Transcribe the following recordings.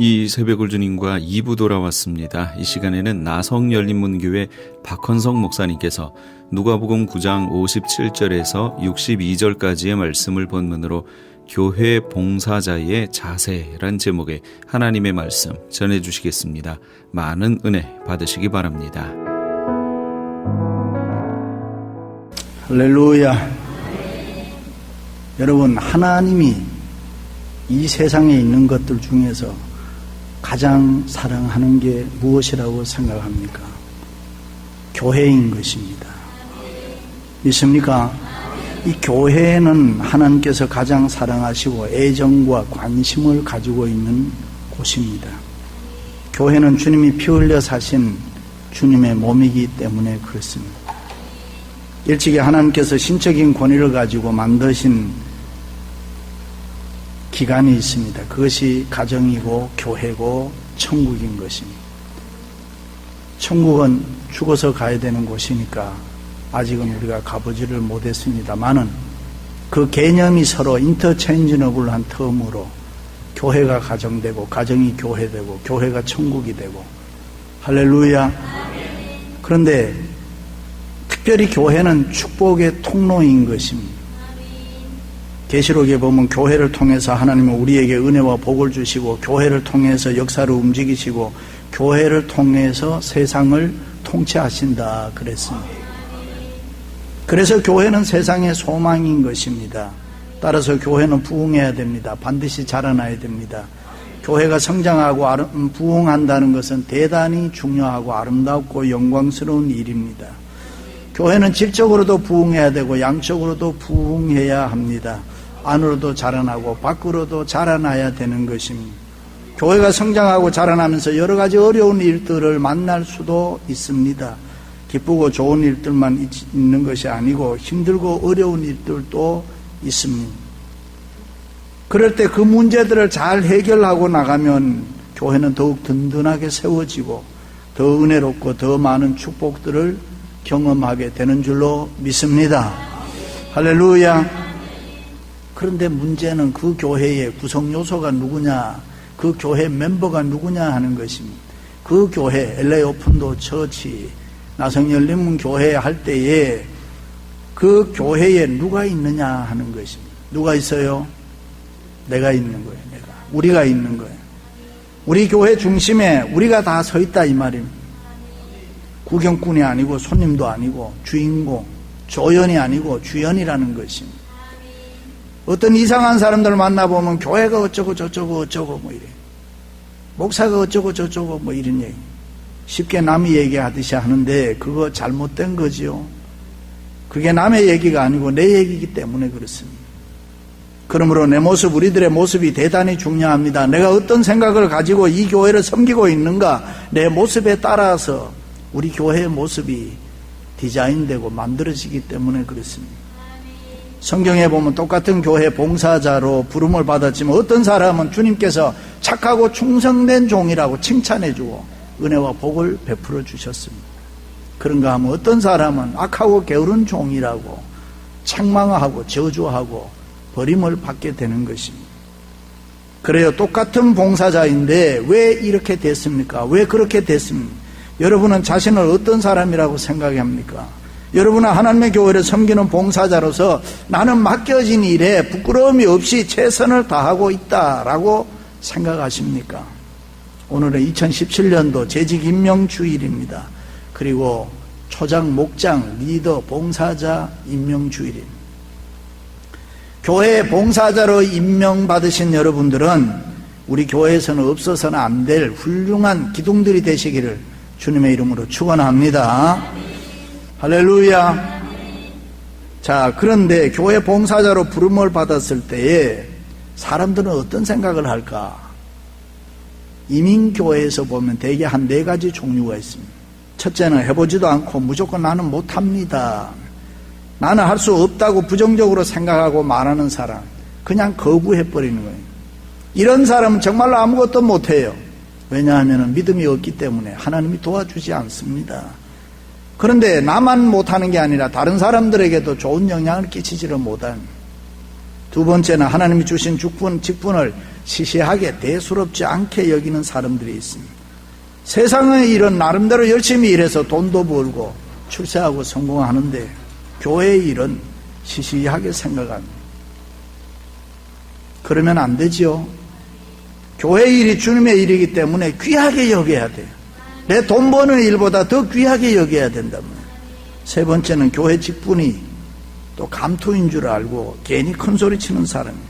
이 새벽을 주님과 2부 돌아왔습니다. 이 시간에는 나성열린문교회 박헌성 목사님께서 누가복음 9장 57절에서 62절까지의 말씀을 본문으로 교회 봉사자의 자세란 제목의 하나님의 말씀 전해주시겠습니다. 많은 은혜 받으시기 바랍니다. 할렐루야. 여러분, 하나님이 이 세상에 있는 것들 중에서 가장 사랑하는 게 무엇이라고 생각합니까? 교회인 것입니다. 믿습니까? 이 교회는 하나님께서 가장 사랑하시고 애정과 관심을 가지고 있는 곳입니다. 교회는 주님이 피 흘려 사신 주님의 몸이기 때문에 그렇습니다. 일찍이 하나님께서 신적인 권위를 가지고 만드신 기관이 있습니다. 그것이 가정이고 교회고 천국인 것입니다. 천국은 죽어서 가야 되는 곳이니까 아직은 우리가 가보지를 못했습니다만은 그 개념이 서로 인터체인지너블한 텀으로 교회가 가정되고 가정이 교회되고 교회가 천국이 되고 할렐루야. 그런데 특별히 교회는 축복의 통로인 것입니다. 계시록에 보면 교회를 통해서 하나님은 우리에게 은혜와 복을 주시고 교회를 통해서 역사를 움직이시고 교회를 통해서 세상을 통치하신다 그랬습니다. 그래서 교회는 세상의 소망인 것입니다. 따라서 교회는 부흥해야 됩니다. 반드시 자라나야 됩니다. 교회가 성장하고 부흥한다는 것은 대단히 중요하고 아름답고 영광스러운 일입니다. 교회는 질적으로도 부흥해야 되고 양적으로도 부흥해야 합니다. 안으로도 자라나고 밖으로도 자라나야 되는 것입니다. 교회가 성장하고 자라나면서 여러 가지 어려운 일들을 만날 수도 있습니다. 기쁘고 좋은 일들만 있는 것이 아니고 힘들고 어려운 일들도 있습니다. 그럴 때 그 문제들을 잘 해결하고 나가면 교회는 더욱 든든하게 세워지고 더 은혜롭고 더 많은 축복들을 경험하게 되는 줄로 믿습니다. 할렐루야. 그런데 문제는 그 교회의 구성 요소가 누구냐, 그 교회 멤버가 누구냐 하는 것입니다. 그 교회, LA 오픈도 처치, 나성열린문교회 할 때에 그 교회에 누가 있느냐 하는 것입니다. 누가 있어요? 내가 있는 거예요. 우리가 있는 거예요. 우리 교회 중심에 우리가 다 서 있다 이 말입니다. 구경꾼이 아니고 손님도 아니고 주인공, 조연이 아니고 주연이라는 것입니다. 어떤 이상한 사람들을 만나보면 교회가 어쩌고 저쩌고 어쩌고 뭐 이래. 목사가 어쩌고 저쩌고 뭐 이런 얘기. 쉽게 남의 얘기하듯이 하는데 그거 잘못된 거지요. 그게 남의 얘기가 아니고 내 얘기이기 때문에 그렇습니다. 그러므로 내 모습, 우리들의 모습이 대단히 중요합니다. 내가 어떤 생각을 가지고 이 교회를 섬기고 있는가, 내 모습에 따라서 우리 교회의 모습이 디자인되고 만들어지기 때문에 그렇습니다. 성경에 보면 똑같은 교회 봉사자로 부름을 받았지만 어떤 사람은 주님께서 착하고 충성된 종이라고 칭찬해주고 은혜와 복을 베풀어 주셨습니다. 그런가 하면 어떤 사람은 악하고 게으른 종이라고 책망하고 저주하고 버림을 받게 되는 것입니다. 그래요. 똑같은 봉사자인데 왜 이렇게 됐습니까? 왜 그렇게 됐습니까? 여러분은 자신을 어떤 사람이라고 생각합니까? 여러분은 하나님의 교회를 섬기는 봉사자로서 나는 맡겨진 일에 부끄러움이 없이 최선을 다하고 있다라고 생각하십니까? 오늘은 2017년도 재직 임명 주일입니다. 그리고 초장, 목장, 리더, 봉사자 임명 주일입니다. 교회 봉사자로 임명받으신 여러분들은 우리 교회에서는 없어서는 안 될 훌륭한 기둥들이 되시기를 주님의 이름으로 축원합니다. 할렐루야. 자, 그런데 교회 봉사자로 부름을 받았을 때에 사람들은 어떤 생각을 할까? 이민교회에서 보면 대개 한 4가지 종류가 있습니다. 첫째는 해보지도 않고 무조건 나는 못합니다. 나는 할 수 없다고 부정적으로 생각하고 말하는 사람, 그냥 거부해버리는 거예요. 이런 사람은 정말로 아무것도 못해요. 왜냐하면 믿음이 없기 때문에 하나님이 도와주지 않습니다. 그런데 나만 못하는 게 아니라 다른 사람들에게도 좋은 영향을 끼치지를 못한, 두 번째는 하나님이 주신 직분을 시시하게 대수롭지 않게 여기는 사람들이 있습니다. 세상의 일은 나름대로 열심히 일해서 돈도 벌고 출세하고 성공하는데 교회의 일은 시시하게 생각합니다. 그러면 안 되지요. 교회 일이 주님의 일이기 때문에 귀하게 여겨야 돼요. 내 돈 버는 일보다 더 귀하게 여겨야 된다면. 세 번째는 교회 직분이 또 감투인 줄 알고 괜히 큰소리 치는 사람이에요.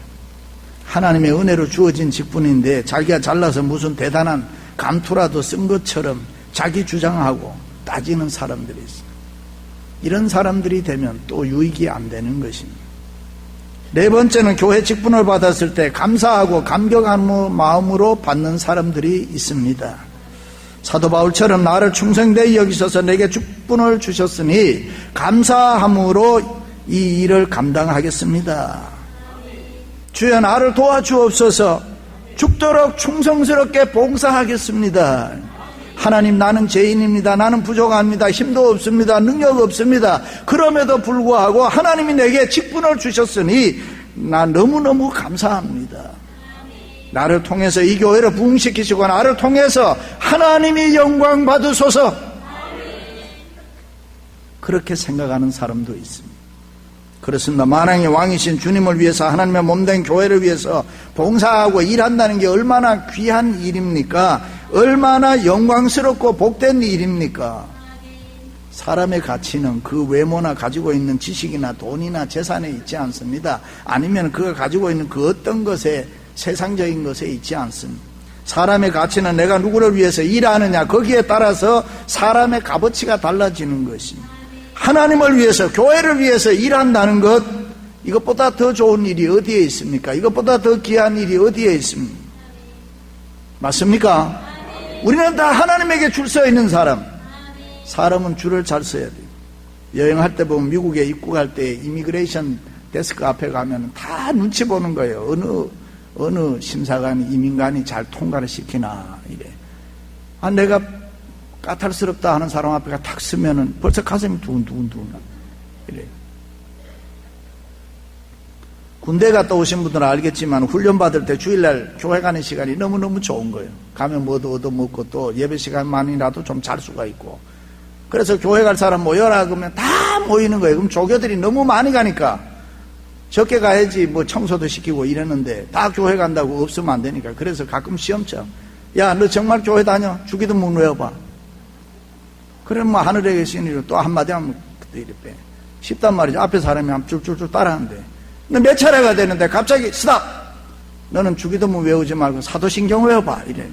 하나님의 은혜로 주어진 직분인데 자기가 잘나서 무슨 대단한 감투라도 쓴 것처럼 자기 주장하고 따지는 사람들이 있어요. 이런 사람들이 되면 또 유익이 안 되는 것입니다. 네 번째는 교회 직분을 받았을 때 감사하고 감격하는 마음으로 받는 사람들이 있습니다. 사도 바울처럼 나를 충성되이 여기셔서 내게 직분을 주셨으니 감사함으로 이 일을 감당하겠습니다. 주여 나를 도와주옵소서. 죽도록 충성스럽게 봉사하겠습니다. 하나님, 나는 죄인입니다. 나는 부족합니다. 힘도 없습니다. 능력 없습니다. 그럼에도 불구하고 하나님이 내게 직분을 주셨으니 나 너무너무 감사합니다. 나를 통해서 이 교회를 부흥시키시고 나를 통해서 하나님이 영광 받으소서. 그렇게 생각하는 사람도 있습니다. 그렇습니다. 만왕의 왕이신 주님을 위해서, 하나님의 몸된 교회를 위해서 봉사하고 일한다는 게 얼마나 귀한 일입니까? 얼마나 영광스럽고 복된 일입니까? 사람의 가치는 그 외모나 가지고 있는 지식이나 돈이나 재산에 있지 않습니다. 아니면 그가 가지고 있는 그 어떤 것에, 세상적인 것에 있지 않습니다. 사람의 가치는 내가 누구를 위해서 일하느냐, 거기에 따라서 사람의 값어치가 달라지는 것입니다. 하나님을 위해서, 교회를 위해서 일한다는 것, 이것보다 더 좋은 일이 어디에 있습니까? 이것보다 더 귀한 일이 어디에 있습니까? 맞습니까? 우리는 다 하나님에게 줄 서 있는 사람. 사람은 줄을 잘 서야 돼요. 여행할 때 보면 미국에 입국할 때 이미그레이션 데스크 앞에 가면 다 눈치 보는 거예요. 어느 심사관이, 이민관이 잘 통과를 시키나, 이래. 내가 까탈스럽다 하는 사람 앞에 탁 서면은 벌써 가슴이 두근두근 이래. 군대 갔다 오신 분들은 알겠지만 훈련받을 때 주일날 교회 가는 시간이 너무너무 좋은 거예요. 가면 뭐도 얻어먹고 또 예배 시간만이라도 좀 잘 수가 있고. 그래서 교회 갈 사람 모여라 그러면 다 모이는 거예요. 그럼 조교들이 너무 많이 가니까 적게 가야지 뭐 청소도 시키고 이랬는데 다 교회 간다고 없으면 안 되니까. 그래서 가끔 시험쳐. 야, 너 정말 교회 다녀? 주기도문 외워봐. 그러면 뭐 하늘에 계신 이로 또 한마디 하면 그때 이래 빼. 쉽단 말이죠. 앞에 사람이 한 줄줄줄 따라하는데. 근데 몇 차례가 되는데 갑자기 스탑! 너는 주기도문 외우지 말고 사도신경 외워봐. 이래.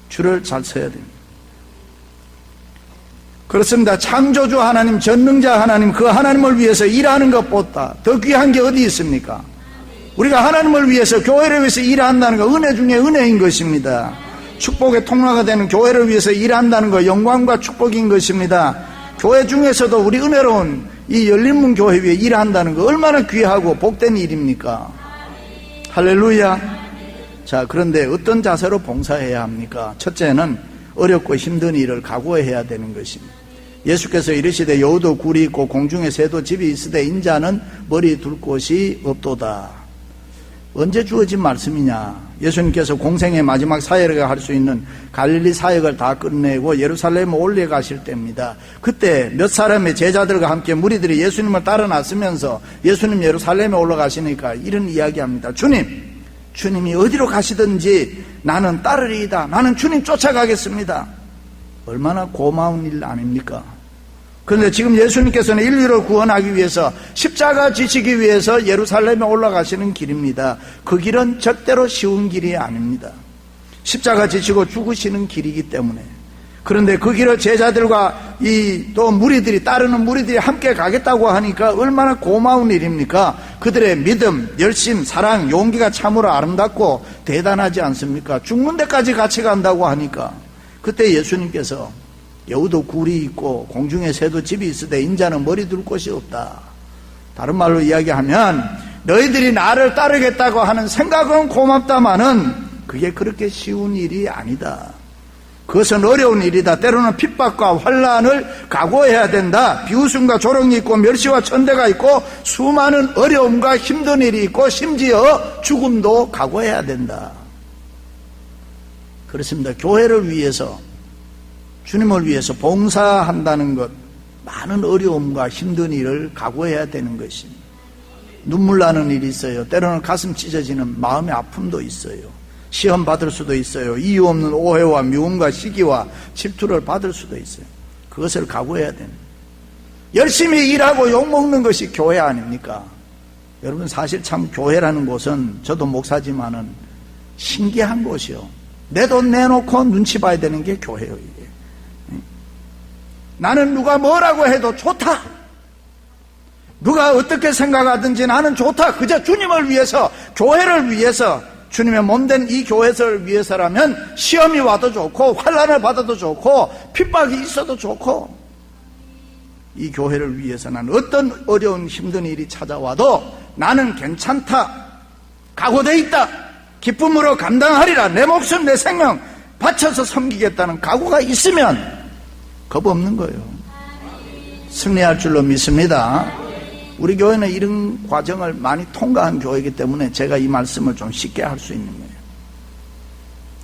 줄을 잘 서야 됩니다. 그렇습니다. 창조주 하나님, 전능자 하나님, 그 하나님을 위해서 일하는 것보다 더 귀한 게 어디 있습니까? 우리가 하나님을 위해서, 교회를 위해서 일한다는 거 은혜 중에 은혜인 것입니다. 축복의 통로가 되는 교회를 위해서 일한다는 거 영광과 축복인 것입니다. 교회 중에서도 우리 은혜로운 이 열린문 교회 위에 일한다는 거 얼마나 귀하고 복된 일입니까? 할렐루야. 자, 그런데 어떤 자세로 봉사해야 합니까? 첫째는 어렵고 힘든 일을 각오해야 되는 것입니다. 예수께서 이르시되 여우도 굴이 있고 공중에 새도 집이 있으되 인자는 머리 둘 곳이 없도다. 언제 주어진 말씀이냐? 예수님께서 공생의 마지막 사역을 할 수 있는 갈릴리 사역을 다 끝내고 예루살렘에 올라가실 때입니다. 그때 몇 사람의 제자들과 함께 무리들이 예수님을 따라 나서면서 예수님 예루살렘에 올라가시니까 이런 이야기합니다. 주님이 어디로 가시든지 나는 따르리이다. 나는 주님 쫓아가겠습니다. 얼마나 고마운 일 아닙니까? 그런데 지금 예수님께서는 인류를 구원하기 위해서 십자가 지시기 위해서 예루살렘에 올라가시는 길입니다. 그 길은 절대로 쉬운 길이 아닙니다. 십자가 지시고 죽으시는 길이기 때문에. 그런데 그 길을 제자들과 또 무리들이, 따르는 무리들이 함께 가겠다고 하니까 얼마나 고마운 일입니까? 그들의 믿음, 열심, 사랑, 용기가 참으로 아름답고 대단하지 않습니까? 죽는 데까지 같이 간다고 하니까. 그때 예수님께서 여우도 굴이 있고 공중에 새도 집이 있으되 인자는 머리 둘 곳이 없다. 다른 말로 이야기하면 너희들이 나를 따르겠다고 하는 생각은 고맙다마는 그게 그렇게 쉬운 일이 아니다. 그것은 어려운 일이다. 때로는 핍박과 환난을 각오해야 된다. 비웃음과 조롱이 있고 멸시와 천대가 있고 수많은 어려움과 힘든 일이 있고 심지어 죽음도 각오해야 된다. 그렇습니다. 교회를 위해서, 주님을 위해서 봉사한다는 것, 많은 어려움과 힘든 일을 각오해야 되는 것입니다. 눈물 나는 일이 있어요. 때로는 가슴 찢어지는 마음의 아픔도 있어요. 시험 받을 수도 있어요. 이유 없는 오해와 미움과 시기와 질투를 받을 수도 있어요. 그것을 각오해야 됩니다. 열심히 일하고 욕먹는 것이 교회 아닙니까? 여러분, 사실 참 교회라는 곳은, 저도 목사지만은 신기한 곳이요. 내 돈 내놓고 눈치 봐야 되는 게 교회예요, 이게. 나는 누가 뭐라고 해도 좋다. 누가 어떻게 생각하든지 나는 좋다. 그저 주님을 위해서, 교회를 위해서, 주님의 몸된 이 교회를 위해서라면 시험이 와도 좋고 환난을 받아도 좋고 핍박이 있어도 좋고, 이 교회를 위해서 나는 어떤 어려운 힘든 일이 찾아와도 나는 괜찮다. 각오되어 있다. 기쁨으로 감당하리라. 내 목숨 내 생명 바쳐서 섬기겠다는 각오가 있으면 겁 없는 거예요. 승리할 줄로 믿습니다. 우리 교회는 이런 과정을 많이 통과한 교회이기 때문에 제가 이 말씀을 좀 쉽게 할 수 있는 거예요.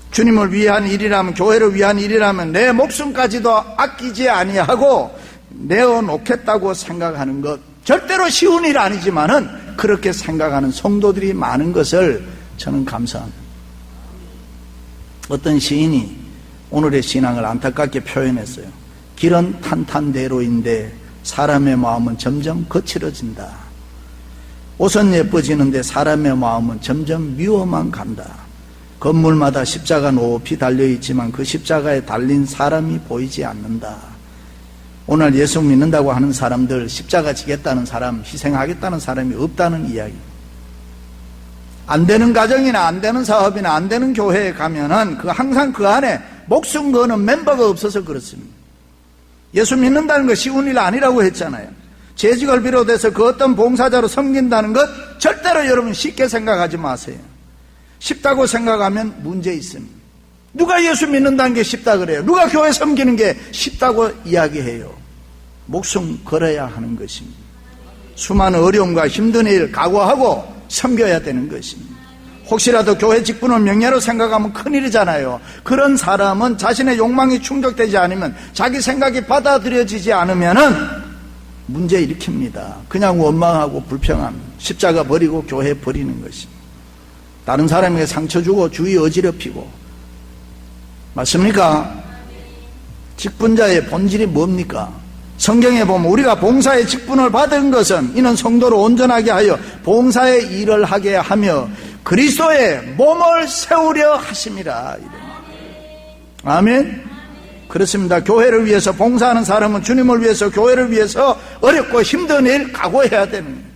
주님을 위한 일이라면, 교회를 위한 일이라면 내 목숨까지도 아끼지 아니하고 내어놓겠다고 생각하는 것, 절대로 쉬운 일 아니지만은 그렇게 생각하는 성도들이 많은 것을 저는 감사합니다. 어떤 시인이 오늘의 신앙을 안타깝게 표현했어요. 길은 탄탄대로인데 사람의 마음은 점점 거칠어진다. 옷은 예뻐지는데 사람의 마음은 점점 미워만 간다. 건물마다 십자가 높이 달려있지만 그 십자가에 달린 사람이 보이지 않는다. 오늘 예수 믿는다고 하는 사람들, 십자가 지겠다는 사람, 희생하겠다는 사람이 없다는 이야기. 안 되는 가정이나 안 되는 사업이나 안 되는 교회에 가면은 항상 그 안에 목숨 거는 멤버가 없어서 그렇습니다. 예수 믿는다는 것 쉬운 일 아니라고 했잖아요. 재직을 비롯해서 그 어떤 봉사자로 섬긴다는 것 절대로 여러분 쉽게 생각하지 마세요. 쉽다고 생각하면 문제 있습니다. 누가 예수 믿는다는 게 쉽다 그래요? 누가 교회 섬기는 게 쉽다고 이야기해요? 목숨 걸어야 하는 것입니다. 수많은 어려움과 힘든 일 각오하고 섬겨야 되는 것입니다. 혹시라도 교회 직분을 명예로 생각하면 큰일이잖아요. 그런 사람은 자신의 욕망이 충족되지 않으면, 자기 생각이 받아들여지지 않으면은 문제 일으킵니다. 그냥 원망하고 불평함, 십자가 버리고 교회 버리는 것입니다. 다른 사람에게 상처 주고 주의 어지럽히고. 맞습니까? 직분자의 본질이 뭡니까? 성경에 보면 우리가 봉사의 직분을 받은 것은 이는 성도를 온전하게 하여 봉사의 일을 하게 하며 그리스도의 몸을 세우려 하심이라. 아멘. 그렇습니다. 교회를 위해서 봉사하는 사람은 주님을 위해서, 교회를 위해서 어렵고 힘든 일 각오해야 되는 거예요.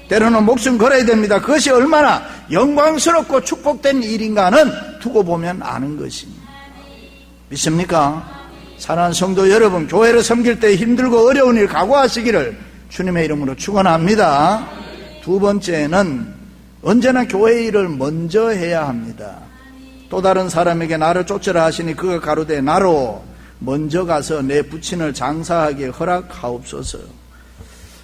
때로는 목숨 걸어야 됩니다. 그것이 얼마나 영광스럽고 축복된 일인가는 두고 보면 아는 것입니다. 믿습니까? 사랑하는 성도 여러분, 교회를 섬길 때 힘들고 어려운 일 각오하시기를 주님의 이름으로 축원합니다. 두 번째는 언제나 교회 일을 먼저 해야 합니다. 또 다른 사람에게 나를 쫓으라 하시니 그가 가로되 나로 먼저 가서 내 부친을 장사하게 허락하옵소서.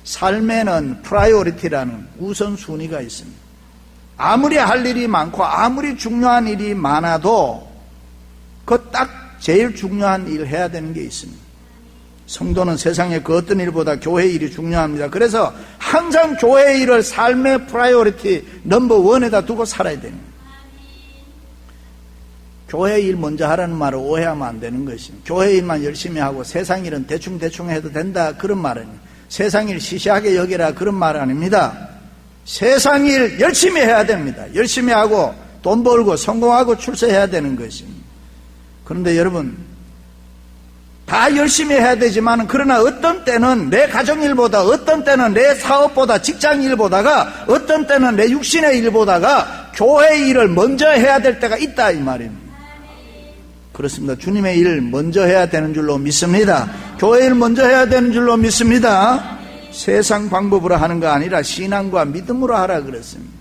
삶에는 프라이오리티라는 우선순위가 있습니다. 아무리 할 일이 많고 아무리 중요한 일이 많아도 그 딱 제일 중요한 일을 해야 되는 게 있습니다. 성도는 세상의 그 어떤 일보다 교회 일이 중요합니다. 그래서 항상 교회 일을 삶의 프라이오리티 넘버1에다 두고 살아야 됩니다. 교회 일 먼저 하라는 말을 오해하면 안 되는 것입니다. 교회 일만 열심히 하고 세상 일은 대충 해도 된다, 그런 말은 세상 일 시시하게 여기라, 그런 말 아닙니다. 세상 일 열심히 해야 됩니다. 열심히 하고 돈 벌고 성공하고 출세해야 되는 것입니다. 그런데 여러분, 다 열심히 해야 되지만 그러나 어떤 때는 내 가정일보다, 어떤 때는 내 사업보다, 직장일보다가, 어떤 때는 내 육신의 일보다가 교회 일을 먼저 해야 될 때가 있다, 이 말입니다. 그렇습니다. 주님의 일 먼저 해야 되는 줄로 믿습니다. 교회 일 먼저 해야 되는 줄로 믿습니다. 세상 방법으로 하는 거 아니라 신앙과 믿음으로 하라 그랬습니다.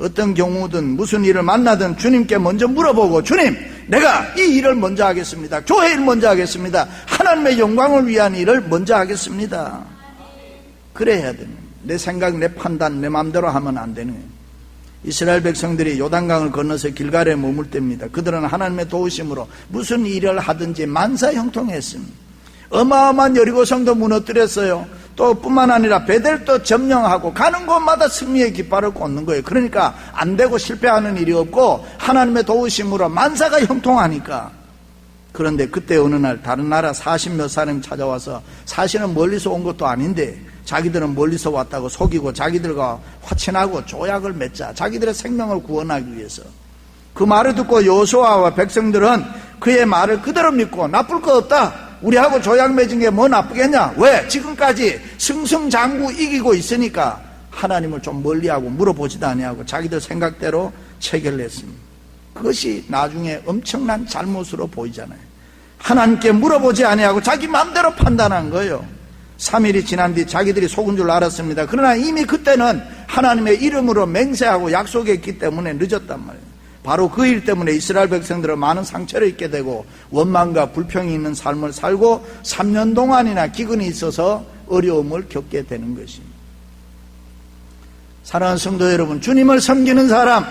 어떤 경우든 무슨 일을 만나든 주님께 먼저 물어보고, 주님, 내가 이 일을 먼저 하겠습니다. 교회 일 먼저 하겠습니다. 하나님의 영광을 위한 일을 먼저 하겠습니다. 그래야 되는, 내 생각, 내 판단, 내 마음대로 하면 안 되는 거예요. 이스라엘 백성들이 요단강을 건너서 길갈에 머물 때입니다. 그들은 하나님의 도우심으로 무슨 일을 하든지 만사형통했습니다. 어마어마한 여리고 성도 무너뜨렸어요. 또 뿐만 아니라 베델도 점령하고 가는 곳마다 승리의 깃발을 꽂는 거예요. 그러니까 안 되고 실패하는 일이 없고 하나님의 도우심으로 만사가 형통하니까. 그런데 그때 어느 날 다른 나라 40몇 사람이 찾아와서, 사실은 멀리서 온 것도 아닌데 자기들은 멀리서 왔다고 속이고 자기들과 화친하고 조약을 맺자, 자기들의 생명을 구원하기 위해서. 그 말을 듣고 여호수아와 백성들은 그의 말을 그대로 믿고 나쁠 거 없다, 우리하고 조약 맺은 게 뭐 나쁘겠냐, 왜 지금까지 승승장구 이기고 있으니까 하나님을 좀 멀리하고 물어보지도 아니하고 자기들 생각대로 체결했습니다. 그것이 나중에 엄청난 잘못으로 보이잖아요. 하나님께 물어보지 아니하고 자기 마음대로 판단한 거예요. 3일이 지난 뒤 자기들이 속은 줄 알았습니다. 그러나 이미 그때는 하나님의 이름으로 맹세하고 약속했기 때문에 늦었단 말이에요. 바로 그 일 때문에 이스라엘 백성들은 많은 상처를 입게 되고 원망과 불평이 있는 삶을 살고 3년 동안이나 기근이 있어서 어려움을 겪게 되는 것입니다. 사랑하는 성도 여러분, 주님을 섬기는 사람,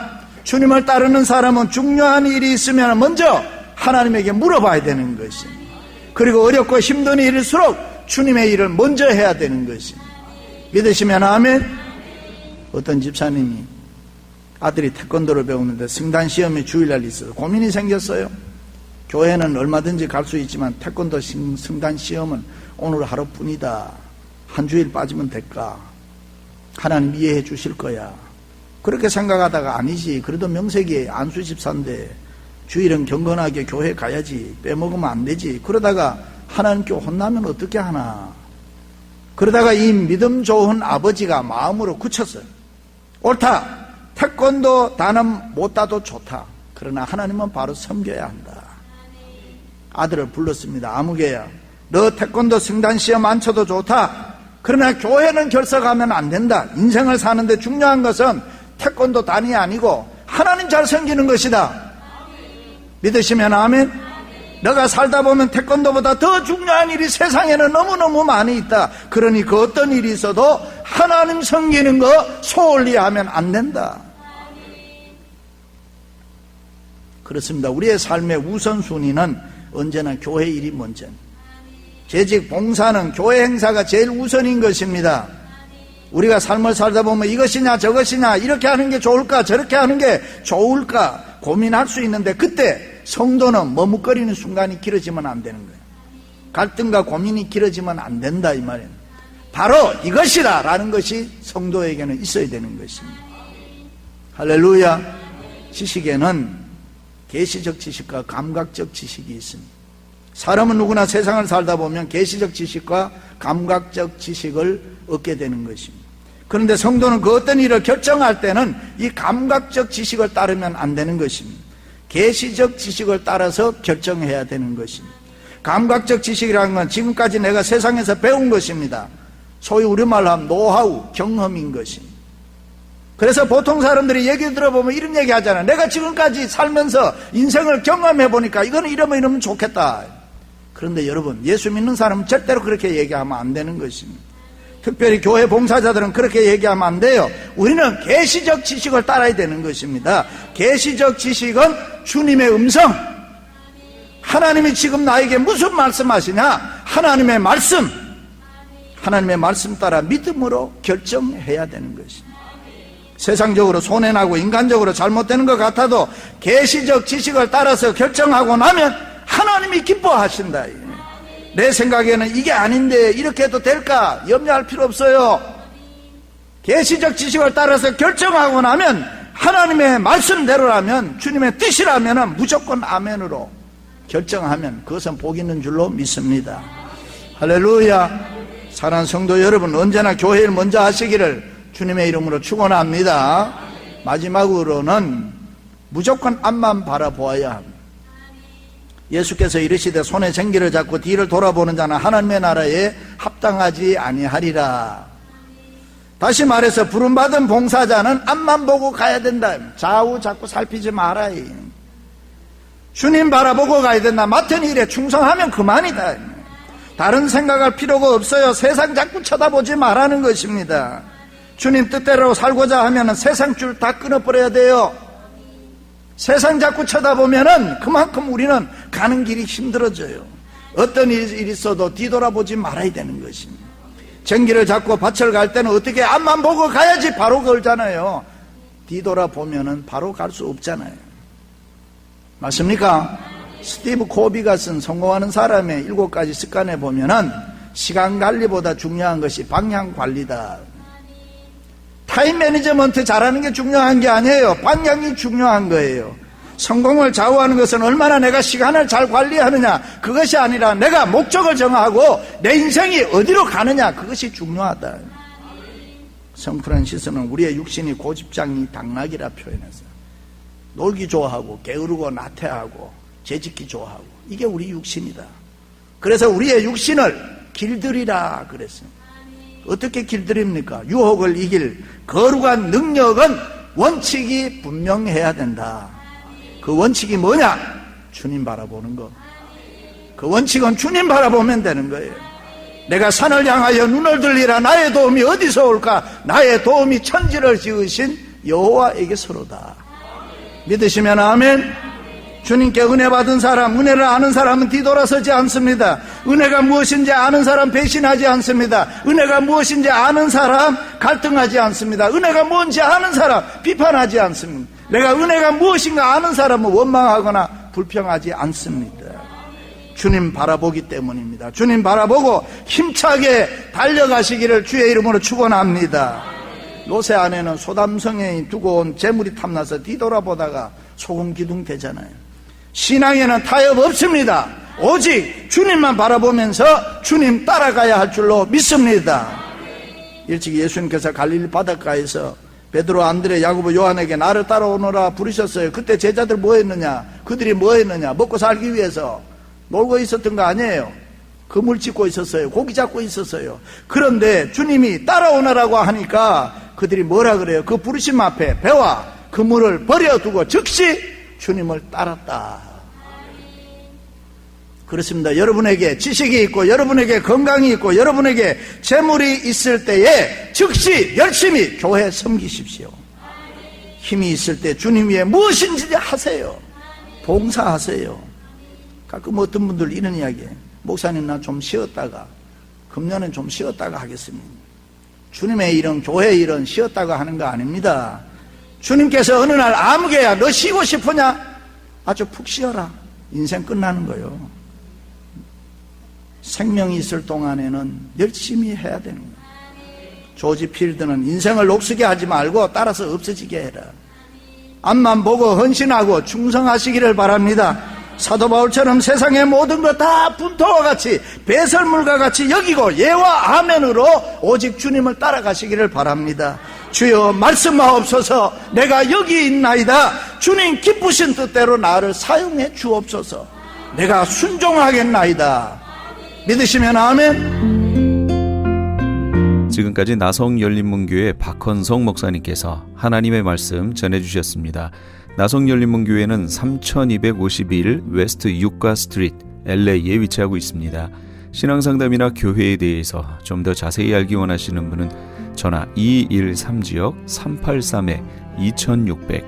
주님을 따르는 사람은 중요한 일이 있으면 먼저 하나님에게 물어봐야 되는 것입니다. 그리고 어렵고 힘든 일일수록 주님의 일을 먼저 해야 되는 것입니다. 믿으시면 아멘. 어떤 집사님이 아들이 태권도를 배우는데 승단 시험이 주일날 있어서 고민이 생겼어요. 교회는 얼마든지 갈 수 있지만 태권도 승단 시험은 오늘 하루뿐이다. 한 주일 빠지면 될까? 하나님 이해해 주실 거야. 그렇게 생각하다가 아니지, 그래도 명색이 안수 집사인데 주일은 경건하게 교회 가야지, 빼먹으면 안 되지. 그러다가 하나님께 혼나면 어떻게 하나. 그러다가 이 믿음 좋은 아버지가 마음으로 굳혔어요. 옳다, 태권도 나는 못 따도 좋다. 그러나 하나님은 바로 섬겨야 한다. 아들을 불렀습니다. 아무개야, 너 태권도 승단시험 안 쳐도 좋다. 그러나 교회는 결석하면 안 된다. 인생을 사는데 중요한 것은 태권도 단이 아니고 하나님 잘 섬기는 것이다. 믿으시면 아멘. 너가 살다 보면 태권도보다 더 중요한 일이 세상에는 너무너무 많이 있다. 그러니 그 어떤 일이 있어도 하나님 섬기는 거 소홀히 하면 안 된다. 그렇습니다. 우리의 삶의 우선순위는 언제나 교회 일이 먼저, 재직, 봉사는 교회 행사가 제일 우선인 것입니다. 우리가 삶을 살다 보면 이것이냐 저것이냐, 이렇게 하는 게 좋을까 저렇게 하는 게 좋을까 고민할 수 있는데, 그때 성도는 머뭇거리는 순간이 길어지면 안 되는 거예요. 갈등과 고민이 길어지면 안 된다, 이 말이에요. 바로 이것이다 라는 것이 성도에게는 있어야 되는 것입니다. 할렐루야. 지식에는 계시적 지식과 감각적 지식이 있습니다. 사람은 누구나 세상을 살다 보면 계시적 지식과 감각적 지식을 얻게 되는 것입니다. 그런데 성도는 그 어떤 일을 결정할 때는 이 감각적 지식을 따르면 안 되는 것입니다. 계시적 지식을 따라서 결정해야 되는 것입니다. 감각적 지식이라는 건 지금까지 내가 세상에서 배운 것입니다. 소위 우리말로 하면 노하우, 경험인 것입니다. 그래서 보통 사람들이 얘기 들어보면 이런 얘기 하잖아요. 내가 지금까지 살면서 인생을 경험해 보니까 이거는 이러면 좋겠다. 그런데 여러분, 예수 믿는 사람은 절대로 그렇게 얘기하면 안 되는 것입니다. 특별히 교회 봉사자들은 그렇게 얘기하면 안 돼요. 우리는 계시적 지식을 따라야 되는 것입니다. 계시적 지식은 주님의 음성, 하나님이 지금 나에게 무슨 말씀하시냐, 하나님의 말씀, 하나님의 말씀 따라 믿음으로 결정해야 되는 것입니다. 세상적으로 손해나고 인간적으로 잘못되는 것 같아도 계시적 지식을 따라서 결정하고 나면 하나님이 기뻐하신다. 내 생각에는 이게 아닌데 이렇게 해도 될까 염려할 필요 없어요. 계시적 지식을 따라서 결정하고 나면 하나님의 말씀대로라면, 주님의 뜻이라면 무조건 아멘으로 결정하면 그것은 복 있는 줄로 믿습니다. 할렐루야. 사랑하는 성도 여러분, 언제나 교회 일 먼저 하시기를 주님의 이름으로 축원합니다. 마지막으로는 무조건 앞만 바라보아야 합니다. 예수께서 이르시되 손에 쟁기를 잡고 뒤를 돌아보는 자는 하나님의 나라에 합당하지 아니하리라. 다시 말해서 부름받은 봉사자는 앞만 보고 가야 된다. 좌우 자꾸 살피지 마라. 주님 바라보고 가야 된다. 맡은 일에 충성하면 그만이다. 다른 생각할 필요가 없어요. 세상 자꾸 쳐다보지 말라는 것입니다. 주님 뜻대로 살고자 하면 세상 줄 다 끊어버려야 돼요. 세상 자꾸 쳐다보면은 그만큼 우리는 가는 길이 힘들어져요. 어떤 일이 있어도 뒤돌아보지 말아야 되는 것입니다. 전기를 잡고 밭을 갈 때는 어떻게 앞만 보고 가야지 바로 걸잖아요. 뒤돌아보면은 바로 갈 수 없잖아요. 맞습니까? 스티브 코비가 쓴 성공하는 사람의 7가지 습관에 보면은 시간 관리보다 중요한 것이 방향 관리다. 타임 매니지먼트 잘하는 게 중요한 게 아니에요. 방향이 중요한 거예요. 성공을 좌우하는 것은 얼마나 내가 시간을 잘 관리하느냐, 그것이 아니라 내가 목적을 정하고 내 인생이 어디로 가느냐, 그것이 중요하다. 성프란시스는 우리의 육신이 고집장이 당나귀라 표현했어요. 놀기 좋아하고 게으르고 나태하고 죄짓기 좋아하고, 이게 우리 육신이다. 그래서 우리의 육신을 길들이라 그랬어요. 어떻게 길들입니까? 유혹을 이길 거룩한 능력은 원칙이 분명해야 된다. 그 원칙이 뭐냐? 주님 바라보는 거. 그 원칙은 주님 바라보면 되는 거예요. 내가 산을 향하여 눈을 들리라. 나의 도움이 어디서 올까? 나의 도움이 천지를 지으신 여호와에게서로다. 믿으시면 아멘. 주님께 은혜 받은 사람, 은혜를 아는 사람은 뒤돌아서지 않습니다. 은혜가 무엇인지 아는 사람 배신하지 않습니다. 은혜가 무엇인지 아는 사람 갈등하지 않습니다. 은혜가 뭔지 아는 사람 비판하지 않습니다. 내가 은혜가 무엇인가 아는 사람은 원망하거나 불평하지 않습니다. 주님 바라보기 때문입니다. 주님 바라보고 힘차게 달려가시기를 주의 이름으로 축원합니다. 롯의 아내는 소담성에 두고 온 재물이 탐나서 뒤돌아보다가 소금 기둥 되잖아요. 신앙에는 타협 없습니다. 오직 주님만 바라보면서 주님 따라가야 할 줄로 믿습니다. 일찍 예수님께서 갈릴리 바닷가에서 베드로, 안드레, 야고보, 요한에게 나를 따라오너라 부르셨어요. 그때 제자들 뭐 했느냐? 그들이 뭐 했느냐? 먹고 살기 위해서 놀고 있었던 거 아니에요. 그물 짓고 있었어요. 고기 잡고 있었어요. 그런데 주님이 따라오너라고 하니까 그들이 뭐라 그래요? 그 부르심 앞에 배와 그물을 버려두고 즉시 주님을 따랐다. 그렇습니다. 여러분에게 지식이 있고 여러분에게 건강이 있고 여러분에게 재물이 있을 때에 즉시 열심히 교회 섬기십시오. 힘이 있을 때 주님 위에 무엇인지 하세요. 봉사하세요. 가끔 어떤 분들 이런 이야기해요. 목사님 나 좀 쉬었다가 금년엔 좀 쉬었다가 하겠습니다. 주님의 일은 교회의 일은 쉬었다가 하는 거 아닙니다. 주님께서 어느 날 아무개야 너 쉬고 싶으냐? 아주 푹 쉬어라. 인생 끝나는 거예요. 생명이 있을 동안에는 열심히 해야 되는 거예요. 조지 필드는 인생을 녹슬게 하지 말고 따라서 없어지게 해라. 앞만 보고 헌신하고 충성하시기를 바랍니다. 사도 바울처럼 세상의 모든 것 다 분토와 같이 배설물과 같이 여기고 예와 아멘으로 오직 주님을 따라가시기를 바랍니다. 주여 말씀하옵소서. 내가 여기 있나이다. 주님 기쁘신 뜻대로 나를 사용해 주옵소서. 내가 순종하겠나이다. 믿으시면 아멘. 지금까지 나성열린문교회 박헌성 목사님께서 하나님의 말씀 전해주셨습니다. 나성열린문교회는 3251 웨스트 유가 스트리트 LA에 위치하고 있습니다. 신앙상담이나 교회에 대해서 좀 더 자세히 알기 원하시는 분은 전화 213지역 383-2600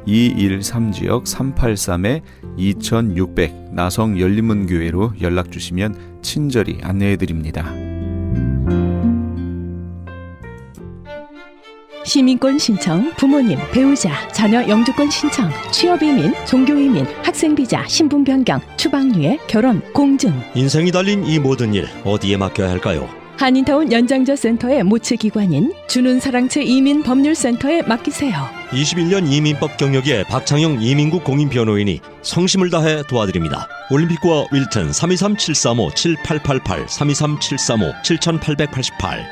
213지역 383-2600 나성열린문교회로 연락주시면 친절히 안내해드립니다. 시민권 신청, 부모님, 배우자, 자녀 영주권 신청, 취업이민, 종교이민, 학생비자, 신분 변경, 추방유예, 결혼, 공증. 인생이 달린 이 모든 일 어디에 맡겨야 할까요? 한인타운 연장자 센터의 모츠기관인 주눈사랑채 이민법률센터에 맡기세요. 21년 이민법 경력의 박창영 이민국 공인변호인이 성심을 다해 도와드립니다. 올림픽과 윌튼 323-735-7888 323-735-7888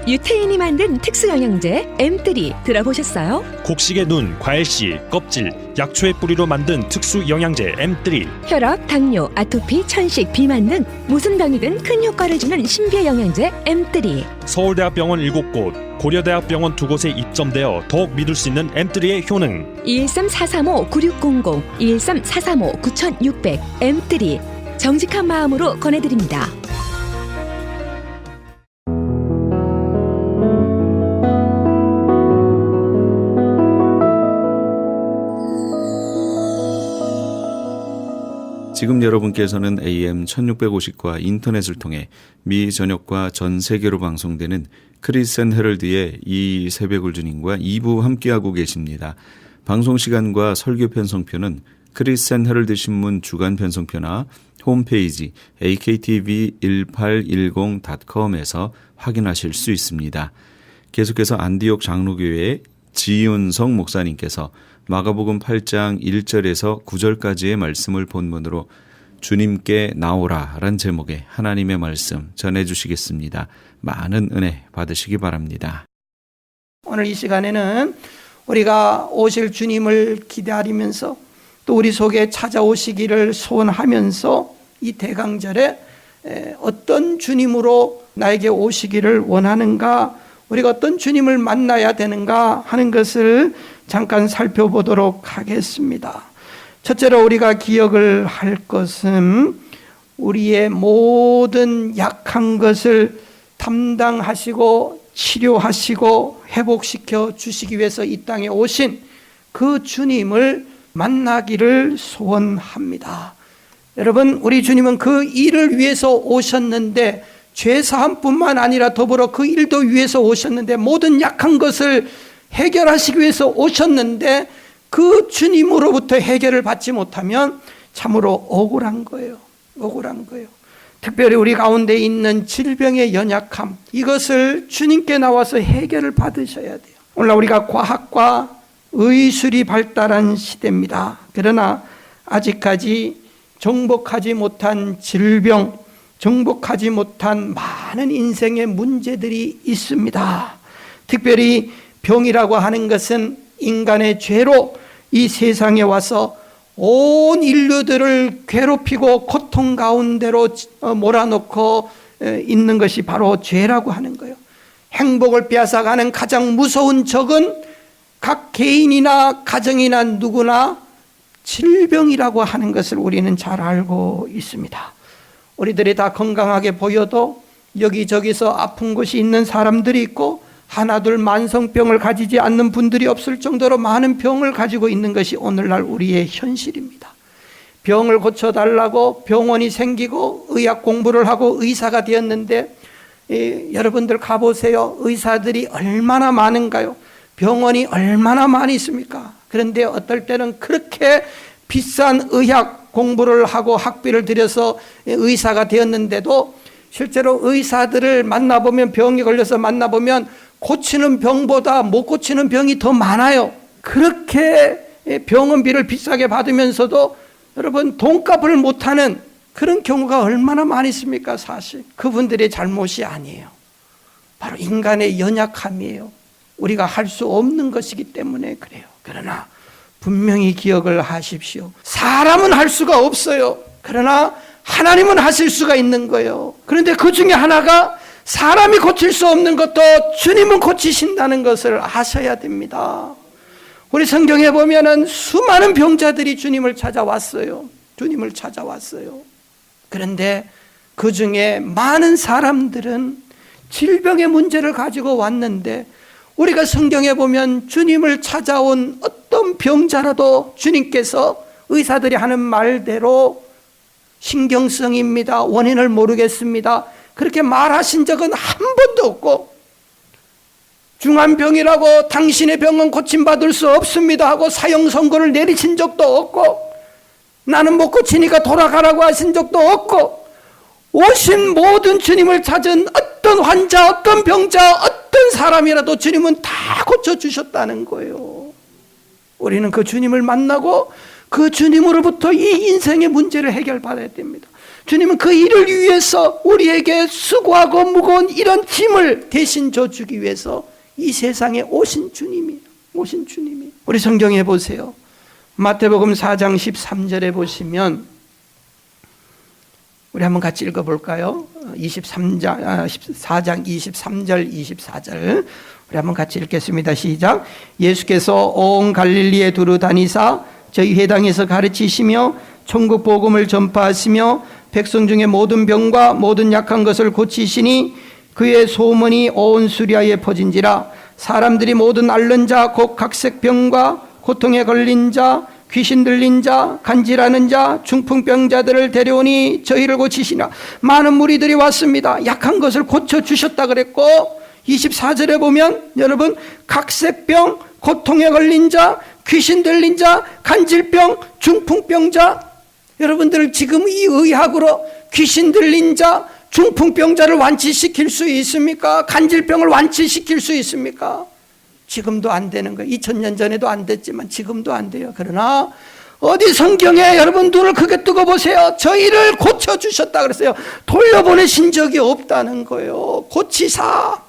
유태인이 만든 특수 영양제 M3 들어보셨어요? 곡식의 눈, 과일씨, 껍질, 약초의 뿌리로 만든 특수 영양제 M3. 혈압, 당뇨, 아토피, 천식, 비만 등 무슨 병이든 큰 효과를 주는 신비의 영양제 M3. 서울대학병원 7곳, 고려대학병원 2곳에 입점되어 더욱 믿을 수 있는 M3의 효능. 213-435-9600, 213-435-9600 M3 정직한 마음으로 권해드립니다. 지금 여러분께서는 AM 1650과 인터넷을 통해 미 전역과 전 세계로 방송되는 크리스천 헤럴드의 이 새벽을 주님과 2부 함께하고 계십니다. 방송 시간과 설교 편성표는 크리스천 헤럴드 신문 주간 편성표나 홈페이지 aktv1810.com에서 확인하실 수 있습니다. 계속해서 안디옥 장로교회의 지윤성 목사님께서 마가복음 8장 1절에서 9절까지의 말씀을 본문으로 주님께 나오라 란 제목의 하나님의 말씀 전해주시겠습니다. 많은 은혜 받으시기 바랍니다. 오늘 이 시간에는 우리가 오실 주님을 기다리면서 또 우리 속에 찾아오시기를 소원하면서 이 대강절에 어떤 주님으로 나에게 오시기를 원하는가, 우리가 어떤 주님을 만나야 되는가 하는 것을 잠깐 살펴보도록 하겠습니다. 첫째로 우리가 기억을 할 것은 우리의 모든 약한 것을 담당하시고 치료하시고 회복시켜 주시기 위해서 이 땅에 오신 그 주님을 만나기를 소원합니다. 여러분, 우리 주님은 그 일을 위해서 오셨는데 죄사함뿐만 아니라 더불어 그 일도 위해서 오셨는데 모든 약한 것을 해결하시기 위해서 오셨는데 그 주님으로부터 해결을 받지 못하면 참으로 억울한 거예요. 억울한 거예요. 특별히 우리 가운데 있는 질병의 연약함, 이것을 주님께 나와서 해결을 받으셔야 돼요. 오늘날 우리가 과학과 의술이 발달한 시대입니다. 그러나 아직까지 정복하지 못한 질병, 정복하지 못한 많은 인생의 문제들이 있습니다. 특별히 병이라고 하는 것은 인간의 죄로 이 세상에 와서 온 인류들을 괴롭히고 고통 가운데로 몰아넣고 있는 것이 바로 죄라고 하는 거예요. 행복을 빼앗아가는 가장 무서운 적은 각 개인이나 가정이나 누구나 질병이라고 하는 것을 우리는 잘 알고 있습니다. 우리들이 다 건강하게 보여도 여기저기서 아픈 곳이 있는 사람들이 있고 하나둘 만성병을 가지지 않는 분들이 없을 정도로 많은 병을 가지고 있는 것이 오늘날 우리의 현실입니다. 병을 고쳐달라고 병원이 생기고 의학 공부를 하고 의사가 되었는데 여러분들 가보세요. 의사들이 얼마나 많은가요? 병원이 얼마나 많이 있습니까? 그런데 어떨 때는 그렇게 비싼 의학 공부를 하고 학비를 들여서 의사가 되었는데도 실제로 의사들을 만나보면, 병이 걸려서 만나보면 고치는 병보다 못 고치는 병이 더 많아요. 그렇게 병원비를 비싸게 받으면서도 여러분 돈값을 못하는 그런 경우가 얼마나 많이 있습니까? 사실 그분들의 잘못이 아니에요. 바로 인간의 연약함이에요. 우리가 할 수 없는 것이기 때문에 그래요. 그러나 분명히 기억을 하십시오. 사람은 할 수가 없어요. 그러나 하나님은 하실 수가 있는 거예요. 그런데 그 중에 하나가 사람이 고칠 수 없는 것도 주님은 고치신다는 것을 아셔야 됩니다. 우리 성경에 보면은 수많은 병자들이 주님을 찾아왔어요. 주님을 찾아왔어요. 그런데 그 중에 많은 사람들은 질병의 문제를 가지고 왔는데 우리가 성경에 보면 주님을 찾아온 어떤 병자라도 주님께서 의사들이 하는 말대로 신경성입니다, 원인을 모르겠습니다, 그렇게 말하신 적은 한 번도 없고, 중환병이라고 당신의 병은 고침받을 수 없습니다 하고 사형 선고를 내리신 적도 없고, 나는 못 고치니까 돌아가라고 하신 적도 없고, 오신 모든 주님을 찾은 어떤 환자, 어떤 병자, 어떤 사람이라도 주님은 다 고쳐주셨다는 거예요. 우리는 그 주님을 만나고 그 주님으로부터 이 인생의 문제를 해결받아야 됩니다. 주님은 그 일을 위해서 우리에게 수고하고 무거운 이런 짐을 대신 져주기 위해서 이 세상에 오신 주님이에요. 오신 주님이. 우리 성경에 보세요. 마태복음 4장 13절에 보시면 우리 한번 같이 읽어볼까요? 4장 23절 24절 우리 한번 같이 읽겠습니다. 시작. 예수께서 온 갈릴리에 두루 다니사 저희 회당에서 가르치시며 천국 복음을 전파하시며 백성 중에 모든 병과 모든 약한 것을 고치시니 그의 소문이 온 수리아에 퍼진지라. 사람들이 모든 앓는 자 곧 각색병과 고통에 걸린 자 귀신 들린 자, 간질하는 자, 중풍병자들을 데려오니 저희를 고치시나. 많은 무리들이 왔습니다. 약한 것을 고쳐주셨다 그랬고 24절에 보면 여러분 각색병, 고통에 걸린 자, 귀신 들린 자, 간질병, 중풍병자. 여러분들 지금 이 의학으로 귀신 들린 자, 중풍병자를 완치시킬 수 있습니까? 간질병을 완치시킬 수 있습니까? 지금도 안 되는 거예요. 2000년 전에도 안 됐지만 지금도 안 돼요. 그러나 어디 성경에 여러분 눈을 크게 뜨고 보세요. 저희를 고쳐주셨다 그랬어요. 돌려보내신 적이 없다는 거예요. 고치사.